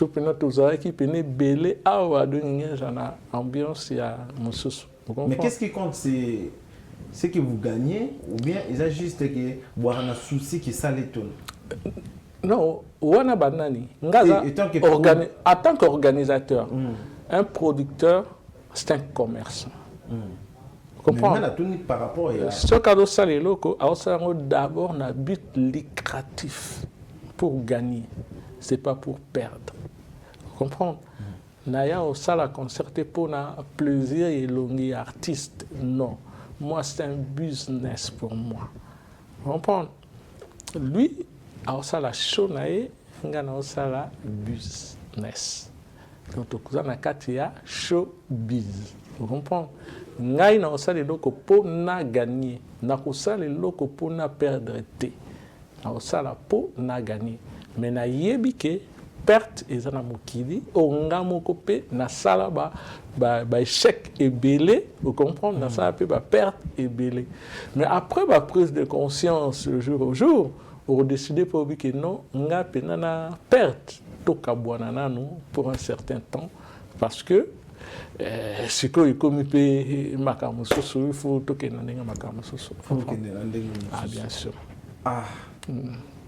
l'opéna tous les qui peine belé, ah ouais, donc il y a une ambiance, il y a monsieur. Mais qu'est-ce qui compte, c'est que vous gagnez, ou bien il y a juste que boire un souci qui ça l'étonne? Non, wana banani. En tant qu'organisateur, un producteur, c'est un commerçant. Vous comprenez? Par rapport à ce cadeau ça les locaux, d'abord un but lucratif pour gagner, c'est pas pour perdre. Vous comprenez? Naya au salle à concerter pour un plaisir et longuer artiste. Non, moi c'est un business pour moi. Vous comprenez? Lui, au salle à show nae, ngana au salle à business. Donc on a katia showbiz. Vous comprenez? Ngai na osala eloko po na gagner, na kosala eloko po na perdre te. Na osala po na gagner. Mais na yebi ke perte eza na mokili, onga moko pe na sala ba échec ebele, vous comprenez? Na sala pe ba perte ebele. Mais après ba prise de conscience jour au jour, on décide pour que non, nga pe na perte to kabwana nanu pour un certain temps parce que c'est que comme il peut makamusoso, il faut que n'endenga makamusoso. Ah bien sûr. Ah.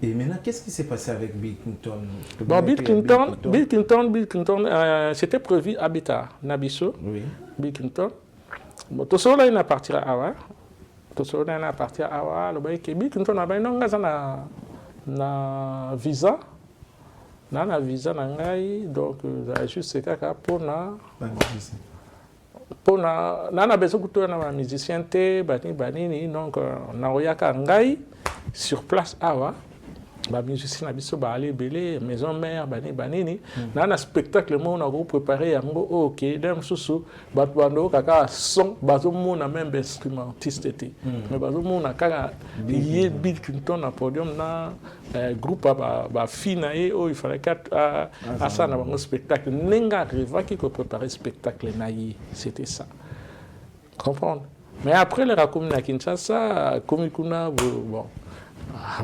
Et maintenant, qu'est-ce qui s'est passé avec Bill Clinton? Bon, Bill Clinton, c'était prévu à Beta, Nabiso. Oui. Bill Clinton. Bon, tout ça là, il a parti à Awa. Tout ça là, il a parti à Awa. Le bail que Bill Clinton a bien na visa. Na visa na ngai, donc juste c'est kaka pour na besoin de na musicien te bani donc na oyaka ngai sur place awa ba musicien na biso ba aller belé maison mère bani na spectacle mo na go préparer yango OK dem susu ba bando kaka son bazo mo na même instrumentiste te mais bazo mo na kaka Bill Clinton na podium na groupe ba fina et il fallait qu'à ça na un spectacle nenga arriva qui ko préparer spectacle naï c'était ça comprendre mais après les raconteurs na Kinshasa comme kuna bon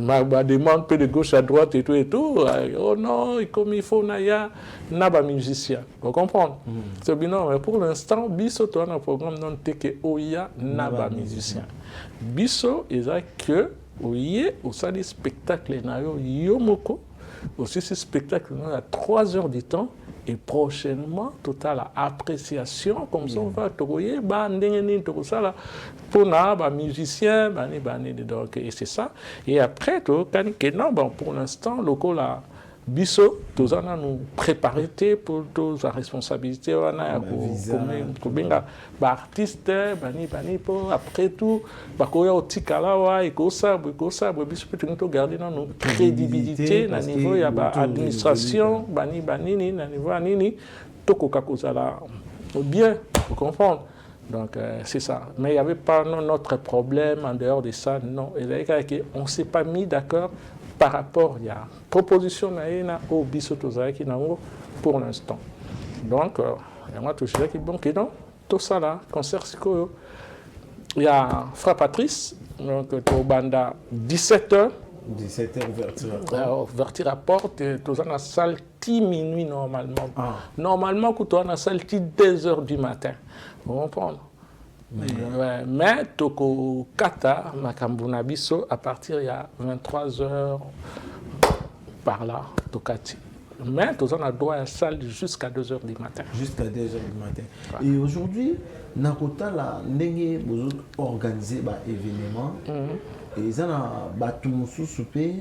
ma demande peu de gauche à droite et tout oh non comme il faut naya naba musicien vous comprenez c'est bien non mais pour l'instant biso to na programme non te que oya naba musicien biso eza que oye au sein des spectacles nayo yomoko aussi ce spectacle à 3 heures du temps et prochainement totale appréciation comme ça on va trouver tout ça pour na musicien bani donc et c'est ça et après tout non bon pour l'instant local là biso tous on a nous préparé pour toute la responsabilité on a comme benga artiste bani pour après tout ba ko ya otikala wa iko ça biso peut nous garder nos crédibilité na niveau ya ba administration bani na niveau nini tokoka kozala bien vous comprenez donc c'est ça mais il y avait pas notre problème en dehors de ça non et on s'est pas mis d'accord par rapport à la proposition au Bissotozaki pour l'instant. Donc, il y a tout ça qui est bon, tout ça là, concert il y a Frère Patrice, donc au banda 17h. 17h ouverture à porte, tout ça dans la salle 10 minuit normalement. Normalement, quand on a la salle 2h du matin. Vous comprenez? Mais toko kata makambuna biso à partir il y a 23h par là tokati. Mais tous on a droit à la salle jusqu'à 2h du matin. Jusqu'à 2h du matin. Ouais. Et aujourd'hui, nakota la ndenge vous organisez ba événement et ça na batumusu souper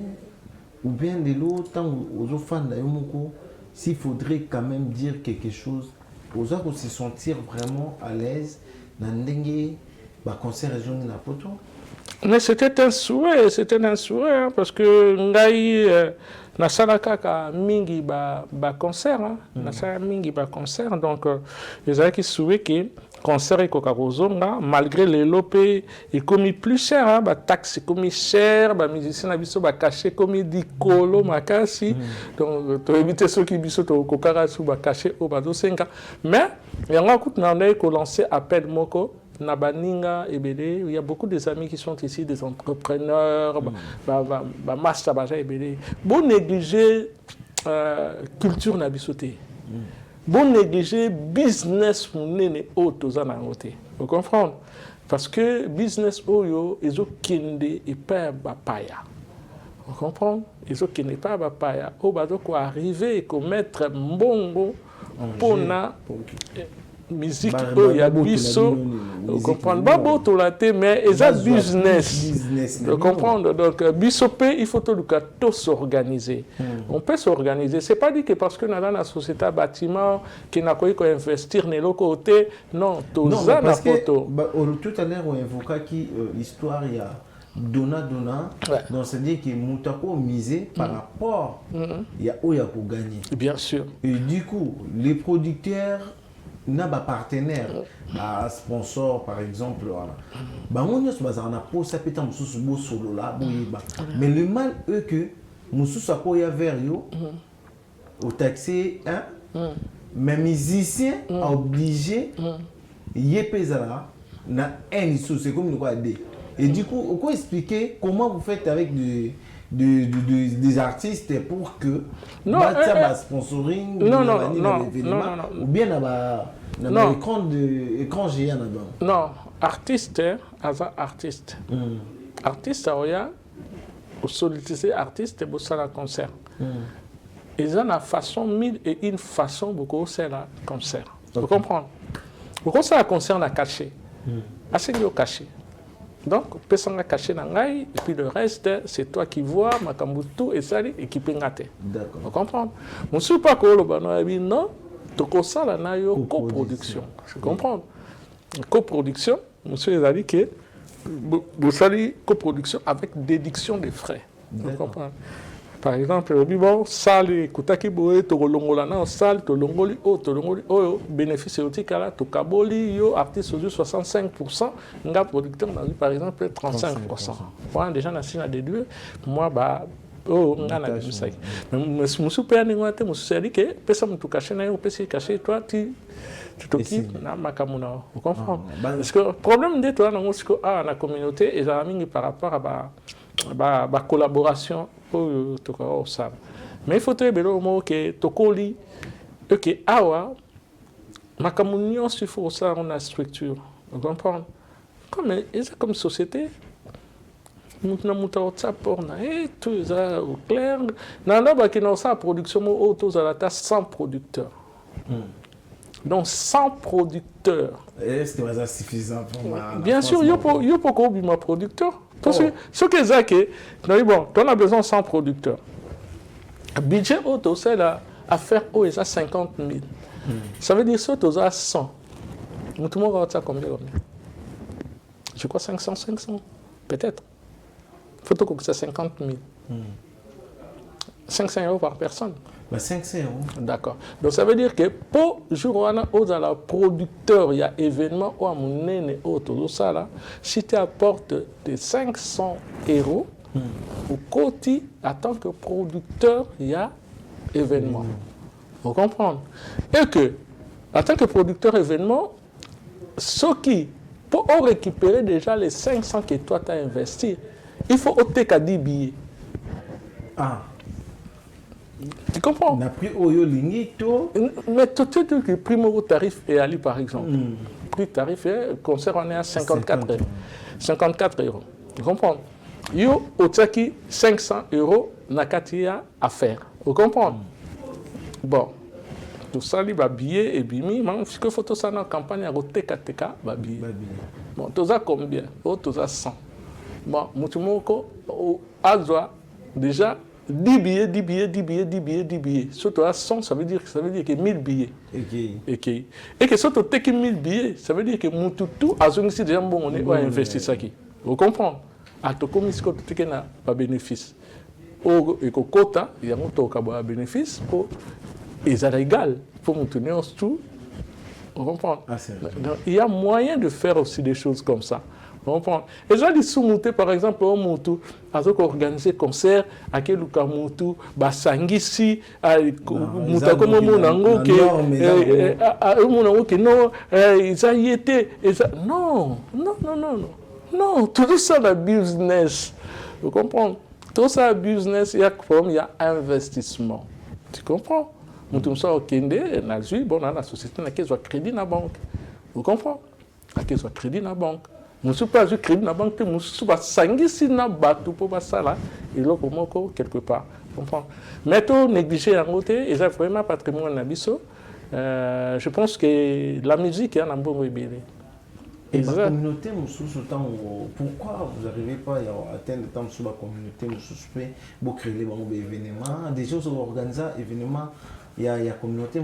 ou bien de l'autre aux fans d'ayomoko s'il faudrait quand même dire quelque chose aux gens se sentir vraiment à l'aise. Mais c'était un souhait hein, parce que ngai na salaka ka mingi ba concert hein, na sala mingi ba concert donc les gens qui souhaitaient que concert et Coca-Cola, malgré les lopés, il commis plus cher, hein, bah taxe commis cher, bah musicien a biso bah caché commis di colo makasi, donc pour éviter ceux qui biso to Coca-Cola sous bah caché au bah 5 ans. Mais il y a un coup de nandé qu'on lancé appel moko. Nabaninga et BD, il y a beaucoup des amis qui sont ici, des entrepreneurs, master baja et BD. Bon négliger culture n'a bisoté. Bon négliger business mouné auto zanangoté. Vous comprenez? Parce que business oyo ils ont kinde et pas bapaya. Vous comprenez? Ils ont kinde pas bapaya. Au bas de quoi arriver et commettre mbongo pour na musique il y a biso. Vous comprenez? Pas beau tout la thé mais ils ont business. Vous comprenez? Donc bisopé il faut tout le cas tout s'organiser. On peut s'organiser. C'est pas dit que parce que dans la société bâtiment qui n'a quoi investir dans le côté non tout ça na photo. Tout à l'heure on évoquait qui l'histoire il y a donna donc c'est à dire que Moutako misé par rapport il y a où il y a pour gagner. Bien sûr. Et du coup les producteurs n'a pas partenaire, un sponsor par exemple. Bah on y a un apport ça peut être un solo là, mais le mal est que Moussous a quoi y a vers yo au taxi hein, mais musicien obligé y pesara na un c'est comme quoi dit. Et du coup, on peut expliquer comment vous faites avec des artistes pour que non, sponsoring non, ou bien écran géant là-bas. Non, artiste, artiste. Artiste, au solliciter artiste, pour ça la concert. Ils ont la façon, mille et une façon beaucoup c'est la concert. Vous comprenez? Beaucoup ça la concert la caché. Assez de caché. Donc, personne n'a caché dans l'ail, et puis le reste, c'est toi qui vois, Makambutu et Sali, et qui peut gâter. D'accord. Vous comprenez? Je ne suis pas que le non, tout ça, là, n'a eu coproduction. Je comprends. Coproduction, monsieur les a dit que vous allez coproduction avec déduction des frais. Vous comprenez? Par exemple, bon, salle, kutaki boé, to longola na salle, to longoli, bénéfice là, to kaboli, yo, artiste 65%, nga producteur, par exemple, 35%. Voilà, déjà, on a déduit. Moi, bah, on a dit ça. Mais je me suis perdu, je me suis dit que, personne ne te cache, on peut se cacher, toi, tu t'occupes, vous comprenez? Parce que le problème de toi, dans la communauté, et j'ai par rapport à la collaboration. Mais il faut te dire que tokoli que awa makamunio suffit ça on a structure vous comprenez comme société nous n'avons pas pour na et tout ça au clair na ba qui n'a sa production auto à la tasse sans producteur donc sans producteur est-ce que c'est suffisant pour moi? Bien sûr yo pour ko bi ma producteur parce que ce que ça que bon on a besoin sans producteur. Budget auto, c'est là, à faire au et 50 000. Ça veut dire que tu as 100. Tout le monde va combien? Je crois 500, peut-être. Il faut que c'est 50 000. 500 euros par personne. 500 euros. D'accord. Donc ça veut dire que pour jour où la producteur, il y a événement où mon nez auto, ça là, si tu apportes des 500 euros, au côté, en tant que producteur, il y a événement. Vous comprenez? Et que, en tant que producteur événement, ceux qui, pour récupérer déjà les 500 que toi tu as investi, il faut ôter qu'à 10 billets. Ah. Tu comprends? On a pris Oyo Lingito. Mais tout le prix au tarif est allé par exemple. Le prix tarif est, concert on est à 54 euros. 54 euros. Tu comprends? Yo, otaki 500 euros, nakatia à faire. Vous comprenez? Bon, tout ça, il y a billet et bimi, mais il faut tout ça dans la campagne, il y a TK, billet. Bon, tout ça combien? Tout ça 100. Bon, Moutoumoko, Azwa, déjà, 10 billets. Surtout à 100, ça veut dire que 1000 billets. Et que surtout, 1000 billets, ça veut dire que Moutoutou, Azunisi, déjà, bon, on est investi ça qui. Vous comprenez? À tout comme il y a pas bénéfice. Au quota, il y a un bénéfice. Ils sont égal pour nous tenir tout. Vous comprenez? Ah, c'est vrai. Donc, il y a moyen de faire aussi des choses comme ça. Vous comprenez? Et j'ai dit sous-monté, par exemple, au Moutou, à organiser concert, à Keluka Moutou, Basangisi, à Moutakomo Monango, non, ils ont y été. Non, non, non, non, non. Non, tout ça, la business. Vous comprenez? Tout ça, business, il y a investissement. Tu comprends? Nous sommes au Kende, bon, dans la société, il y a crédit dans la banque. Vous comprenez? Il y a crédit dans la banque. Nous sommes pas crédit dans la banque, nous sommes pas sanguis dans bateau pour ça là, et là pour quelque part. Vous comprenez? Mais tout négliger en côté, et ça vraiment patrimoine nabiso. Je pense que la musique est un bon rébellé. Et la communauté, pourquoi vous n'arrivez pas à atteindre le temps sur la communauté, vous créez des événements, des choses organisées, événements, il y a la communauté,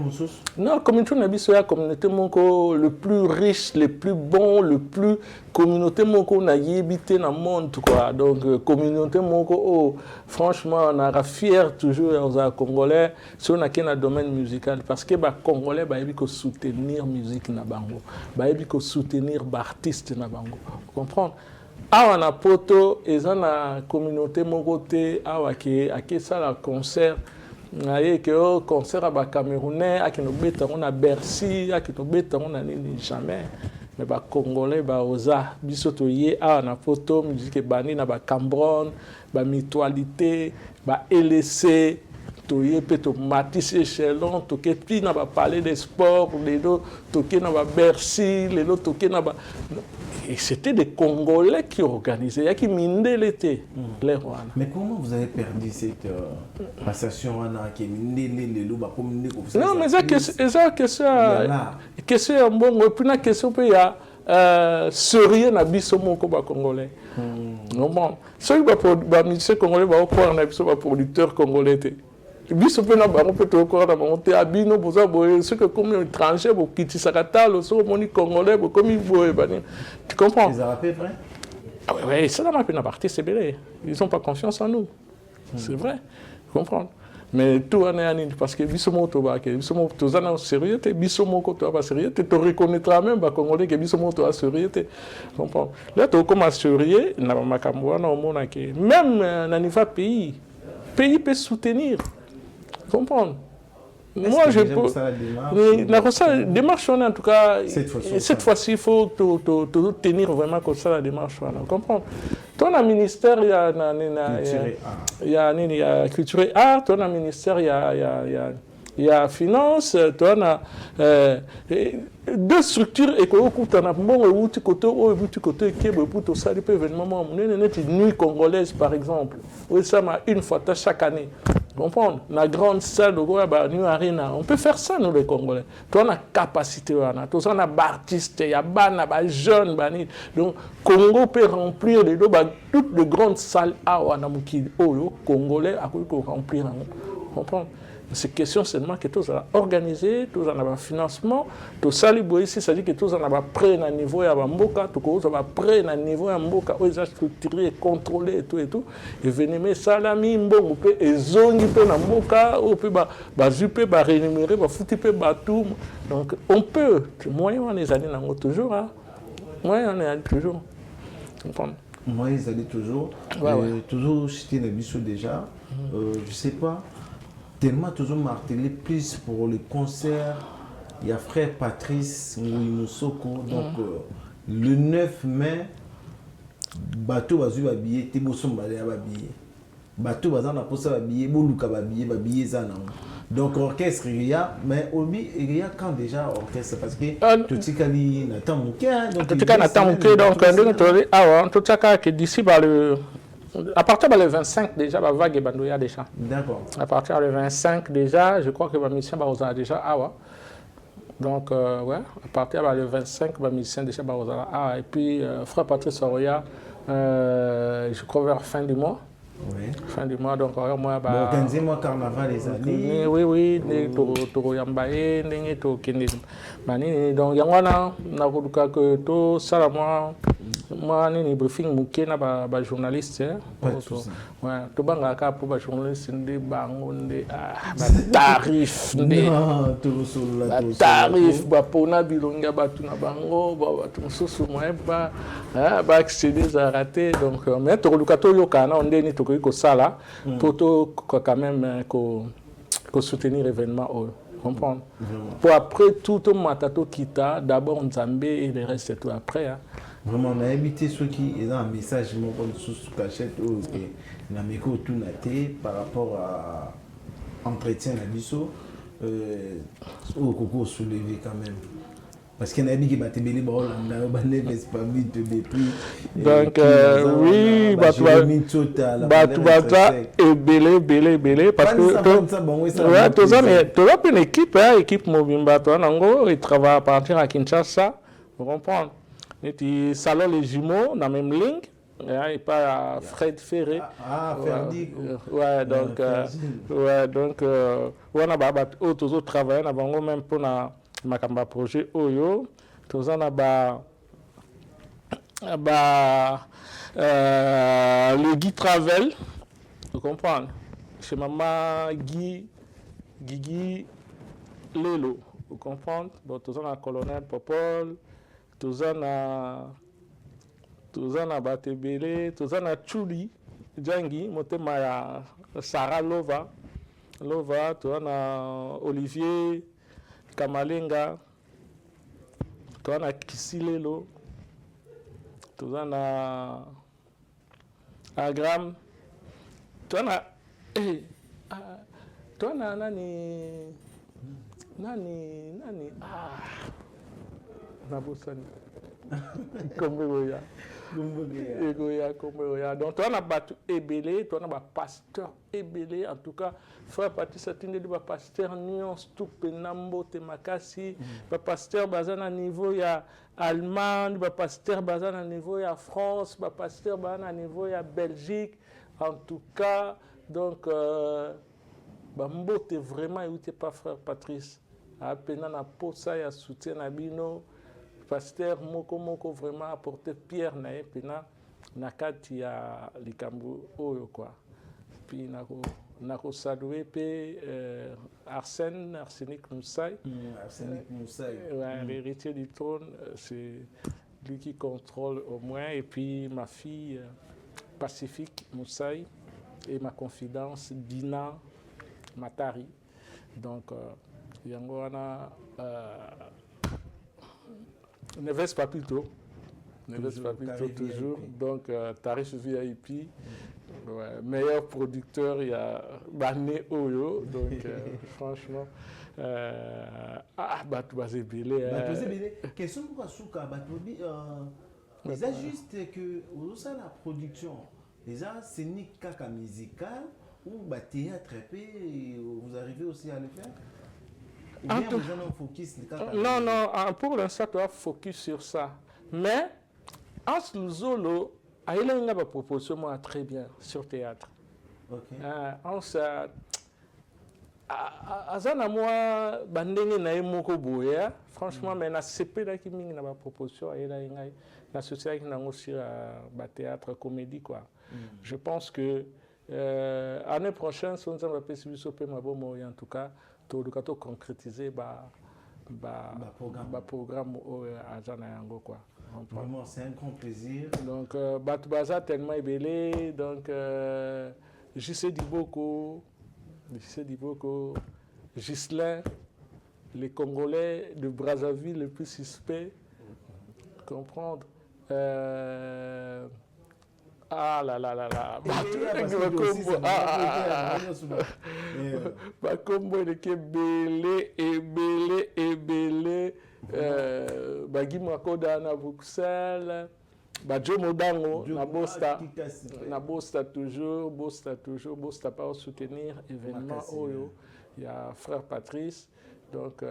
non, la communauté c'est la communauté le plus riche, le plus bon, le plus communauté on a habité dans le monde quoi. Donc communauté franchement on a fier toujours aux Congolais si on a un domaine musical parce que les Congolais ils soutenir musique na bango, ils soutenir artistes na bango. Vous comprenez? On a poto et on a communauté mon côté à ça la concert. Il y a un concert à Camerounais, on a Bercy, on a jamais. Mais les Congolais, ils ont photo, musique bani, Cambron, mutualité, LSC, Matisse Echelon, on va parler des sports, on va Bercy, et c'était des Congolais qui organisaient, il y a qui minaient l'été. Mais comment vous avez perdu cette passation qui minaient les loups? Non, mais c'est un bon. Et puis la question, il y a sérieux na biso moko ba Congolais. Non bon. Ceux qui ba musicien congolais ba croire na biso ba producteur congolais. Biso pe na bango pe to ko na monter abino pour ça boye ce que comme étranger bo kiti sakata lo so moni congolais bo comme boye bani. Tu comprends? Les arabes vrai? Ah ouais, ça là ma pe na partie c'est belé. Ils ont pas confiance en nous. C'est vrai. Tu comprends? Mais tout en est parce que biso moto ba que biso moto za na sérieux te biso moko to ba sérieux te reconnaîtra même ba congolais que biso moto a sérieux te. Comprends? Là to comme sérieux na makambo na omona que même na niveau pays peut soutenir. Comprendre. Moi, je peux. La démarche, en tout cas, cette fois-ci, il faut tenir vraiment comme ça la démarche. Comprendre. Toi, dans le ministère, il y a culture et art. Toi, dans le ministère, il y a finance. Toi, il y a deux structures économiques. Tu as un bon côté qui est pour tout ça. Il peut événement. Une nuit congolaise, par exemple. Oui, ça m'a une fois chaque année. Comprendre? La grande salle de New Arena, on peut faire ça, nous les Congolais. Toi, on a capacité, on a artistes, il y a des jeunes. Donc, Congo peut remplir toutes les grandes salles à Congolais, à remplir. Comprendre? C'est question seulement que tous ont organisé, tous ont un financement, tout ça, ici, ça dit que tous ont prêt à niveau à Mboka, tout le monde prêt à niveau à Mboka, ils ont structuré, contrôlé et tout et tout. Et venez mettre ça là, on peut zongi peu na Mboka, on peut zuper, rémunérer, foutre tout. Donc on peut, moyen on est allé dans toujours, moyen on est allé toujours. Moi ils allaient toujours, toujours chez Nabiso déjà, je sais pas. Tellement toujours martelé plus pour le concert. Il y a frère Patrice Mouimoussoko. Donc le 9 mai, bateau va jouer habillé, Téboson va habillé. Bateau va dans posa habillé, Boluka va habillé Zana. Donc orchestre il y a, mais il y a quand déjà orchestre parce que tout ce qu'il Nathan Mouké. Tout ce qu'il Nathan Mouké, donc en tout cas que d'ici à partir du 25 déjà, la vague est bandouilla déjà. D'accord. À partir du 25 déjà, je crois que ma mission va déjà donc ouais, à partir du 25 ma mission déjà va et puis frère Patrice Soroya, je crois vers fin du mois. Oui. Fin du mois donc moi bah. Bon, moi carnaval les années. Oui, to yambaye ndenge to kende. Mani donc yangwana na kuduka que to sala moi moi ni briefing muke na ba journaliste Pas de souci. ouais to banga ka pour ba journaliste ndé bango ndé ba tarif ndé Non, tout solo ba là. tarif ba pona bilonga ba tuna bango ba to susu moi ba accéder à rater donc mais to lukato yoka na ndé ni to ko sala pour to quand même ko soutenir événement comprendre. Pour après tout le matato kita d'abord Nzambe et le reste c'est tout après hein. Vraiment on a évité ceux qui ont un message mon sous cachette ou na meko tout naté par rapport à entretien la biso au coco soulevé quand même. Parce qu'il y a un ami qui m'a tébélé, bon, on a pas mis de depuis. Donc, oui, et belé, parce que tu as une équipe mobile, ils travaillent à partir à Kinshasa, vous comprenez? Et salon les jumeaux, dans la même ligne, et pas Fred Ferré. Ferdi. Ouais, donc, on a toujours travaillé, on a même pour makamba projet oyo tozana le Guy Travel, vous comprenez, chez maman Guigui Lelo, vous comprenez, bon tozana colonel Popol, tozana Batebele, tozana Chuli Djangi motema ya Sarah Lova, tozana Olivier Kamalenga, tozana Kisilelo, tozana Agram, tozana nani nabosani Kombeoya. Donc, tu as battu Ebélé, tu as pasteur Ebélé, en tout cas, frère Patrice Atinde, pasteur Nuance, tout Penambo, Temakasi, pasteur Bazan à niveau, il y a Allemagne, pasteur Bazan à niveau, il y a France, pasteur Bazan à niveau, il y a Belgique, en tout cas, donc, Bambo, tu es vraiment, il n'était pas frère Patrice. À peine na posa ya soutien na bino. Pasteur moko vraiment apporté pierre na epena nakati ya likambo oyo quoi. Puis nako saluer pe Arsenic Moussaï. Arsenic Moussaï. Ouais, l'héritier du trône, c'est lui qui contrôle au moins. Et puis ma fille Pacifique Moussaï et ma confidence Dina Matari. Donc yango wana Neves Papito toujours. Donc, tarif VIP, ouais, meilleur producteur, il y a Bané Oyo. Donc, franchement, Batouazé Bélé. Batouazé Bélé, question pour Souka, Batoubi, ils ont juste que, au sein de la production, les gens, c'est ni caca musical ou théâtre, vous arrivez aussi à le faire? Non, pour l'instant, tu as focus sur ça. Mais, en Zolo, il a une proposition très bien sur théâtre. En ça, azana moi bandenge na emoko boya franchement mais na CP là qui mingi na ba proposition et là ngai na société qui na aussi ba théâtre comédie quoi. Je pense que année prochaine si on va passer sur pe mabomo en tout cas tout le cas concrétiser programme à Zana Yango quoi. Vraiment c'est un grand plaisir. Donc Batoubaza tellement ébélé donc JC Diboko, Ghislain, les Congolais de Brazzaville les plus suspects, comprendre. Ah là là là là. Bakombo il est belé. Bagi Makoda na Bruxelles. Badjo Modango na Bosta toujours, Bosta pas soutenir événement Oyo. Il y a frère Patrice, donc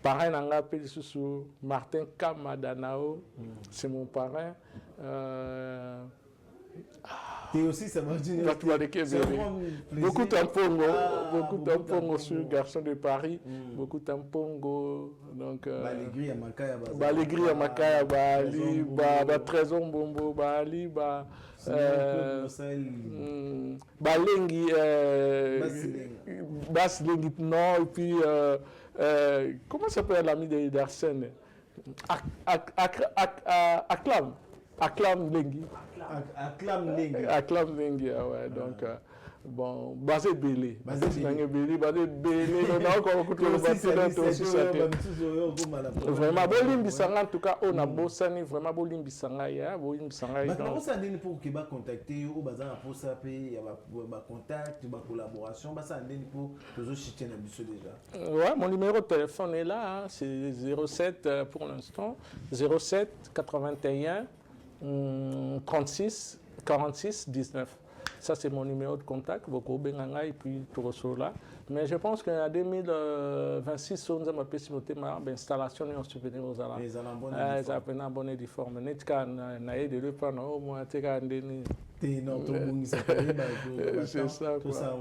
parrain nanga pe sous Martin Kamadanao, c'est mon parrain. Et aussi, ça va dire. Beaucoup tampongo sur Garçon de Paris, beaucoup tampongo. Donc. Balegri à Makaya, Bali, Trésor Bombo, Bali, Balengi, Baslengi, non, et puis, comment s'appelle l'ami d'Arsène? Aklam Lengi. Aklam Lengi, ouais, donc, bon, basé Bélé. Basé Bélé, on a encore beaucoup de vraiment, Bolim Bissanga, en tout cas, on a bossé, vraiment, Bolim Bissanga, Bolim Bissanga. Maintenant, ça donne pour qu'il va contacter, ou bazar pour ça, il y a contact, collaboration, ça donne pour tous les chitiens déjà. Ouais, mon numéro de téléphone est là, c'est 07 pour l'instant, 07 81 36 46 19. Ça, c'est mon numéro de contact, beaucoup Benganga et puis tout là. Mais je pense qu'en 2026, on a possibilité d'installation et on se venir aux alarmes. Les alarmes bonnes uniformes. N'est-ce pas de le prendre au moins, c'est ça.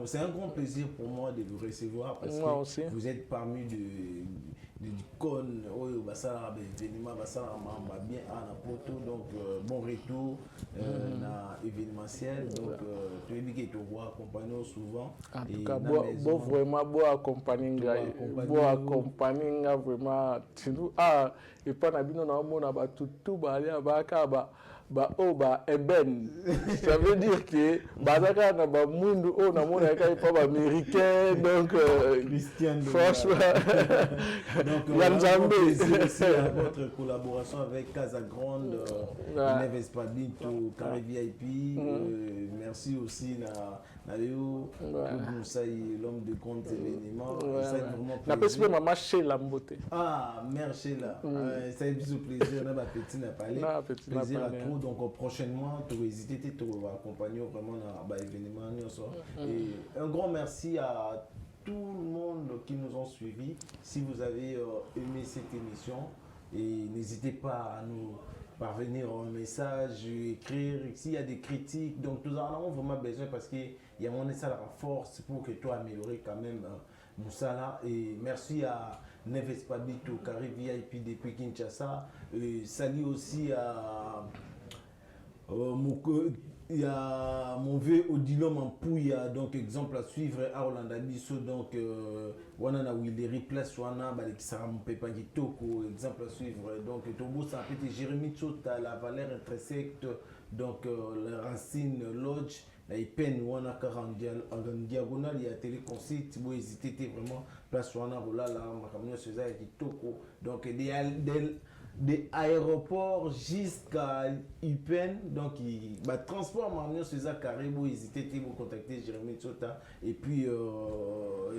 C'est un grand plaisir pour moi de vous recevoir parce que vous êtes parmi du con, bien à la poto, donc bon retour événementiel. Donc, tu es dit que tu vois accompagner souvent. En tout cas, vraiment, beau accompagner, vraiment. Et pas n'abîme tout, Eben. Ça veut dire que Bazaka n'a pas monde on a mon pas américain donc franchement donc aussi à votre collaboration avec Casa Grande, Neves Padito, Carré VIP. Merci aussi à Léo, l'homme de compte événement. Ça est vraiment plaisir. La maman chez la beauté. Ah, merci là. Ça est un plaisir. On a petit n'a parlé. Plaisir à trop. Donc prochainement, tu hésiter à accompagner vraiment dans l'événement. Et un grand merci à tout le monde qui nous ont suivis. Si vous avez aimé cette émission, et n'hésitez pas à nous parvenir un message, écrire. S'il y a des critiques, donc nous en avons vraiment besoin parce qu'il y a mon ça la force pour que toi améliorer quand même Moussala. Et merci à Neves Padito, Carré VIP depuis Kinshasa. Salut aussi à il y a mon vieux Odilon Mampouya, donc exemple à suivre à Orlando Bisso, donc Wanana Wilderi Place Wana, Balekisara Mpepa Gitoko, exemple à suivre, donc Tobo ça peut être Jérémy Tchota, la valeur intrinsèque, donc la Racine Lodge, la Ipen Wana en diagonale, il y a Téléconcite, vous hésitez vraiment, Place Wana, Rolala, Makamio César Gitoko, donc des aéroports jusqu'à Ipen, donc il transport Marmio César Caribou, hésitez à vous contacter Jérémy Tchota et puis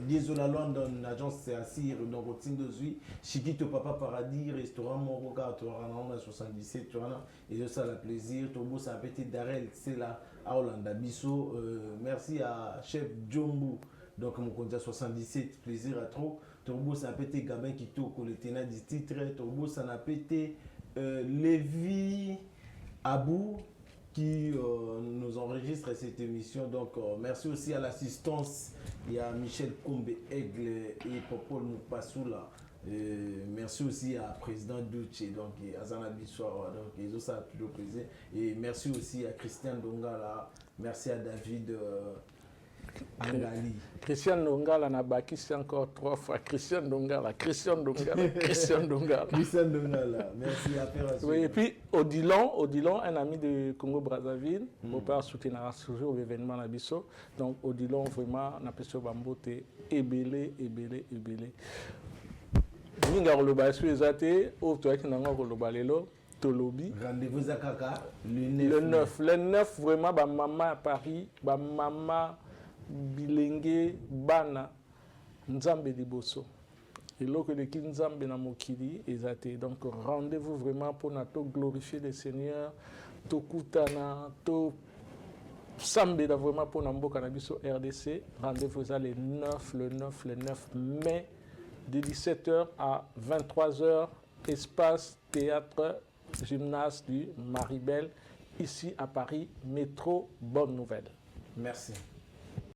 désolé London, agence c'est Assir, donc au Tindo Zui, Chiquito Papa Paradis, restaurant Moroka, tu auras 77, tu vois, et ça la plaisir, Tobo c'est un petit Darel, c'est là à Hollanda Bisso, merci à chef Jombu. Donc, mon compte 77, plaisir à trop. Turbo, ça a pété Gabin qui tourne le tenant du titre. Turbo, ça a pété Lévi Abou qui nous enregistre cette émission. Donc, merci aussi à l'assistance. Il y a Michel Kombe Aigle et Popol Moupassoula. Merci aussi à président Duce, donc à Zana Bissoir, donc ils ont ça toujours plaisir. Et merci aussi à Christian Dongala. Merci à David. Christian Dongala n'a bâti encore 3 fois. Christian Dongala. Merci à Père. Oui, et puis Odilon, un ami de Congo-Brazzaville, mon père soutiendra toujours l'événement à Bisso. Donc Odilon, vraiment, on a pu se bamboter, ébélé. Ninga Roloba, sur les athées, autre qui n'a pas Roloba Lelo. Rendez-vous à Kaka le 9. Le 9, vraiment, maman à Paris, maman Bilengue, Bana, Nzambe Liboso. Et là que les Nzambe na Mokili, donc rendez-vous vraiment pour nous glorifier le Seigneur, to Kutana, to Sambe vraiment pour nous Canabiso RDC. Rendez-vous le 9 mai, de 17h à 23h, espace théâtre gymnase du Maribel ici à Paris, Métro Bonne Nouvelle. Merci.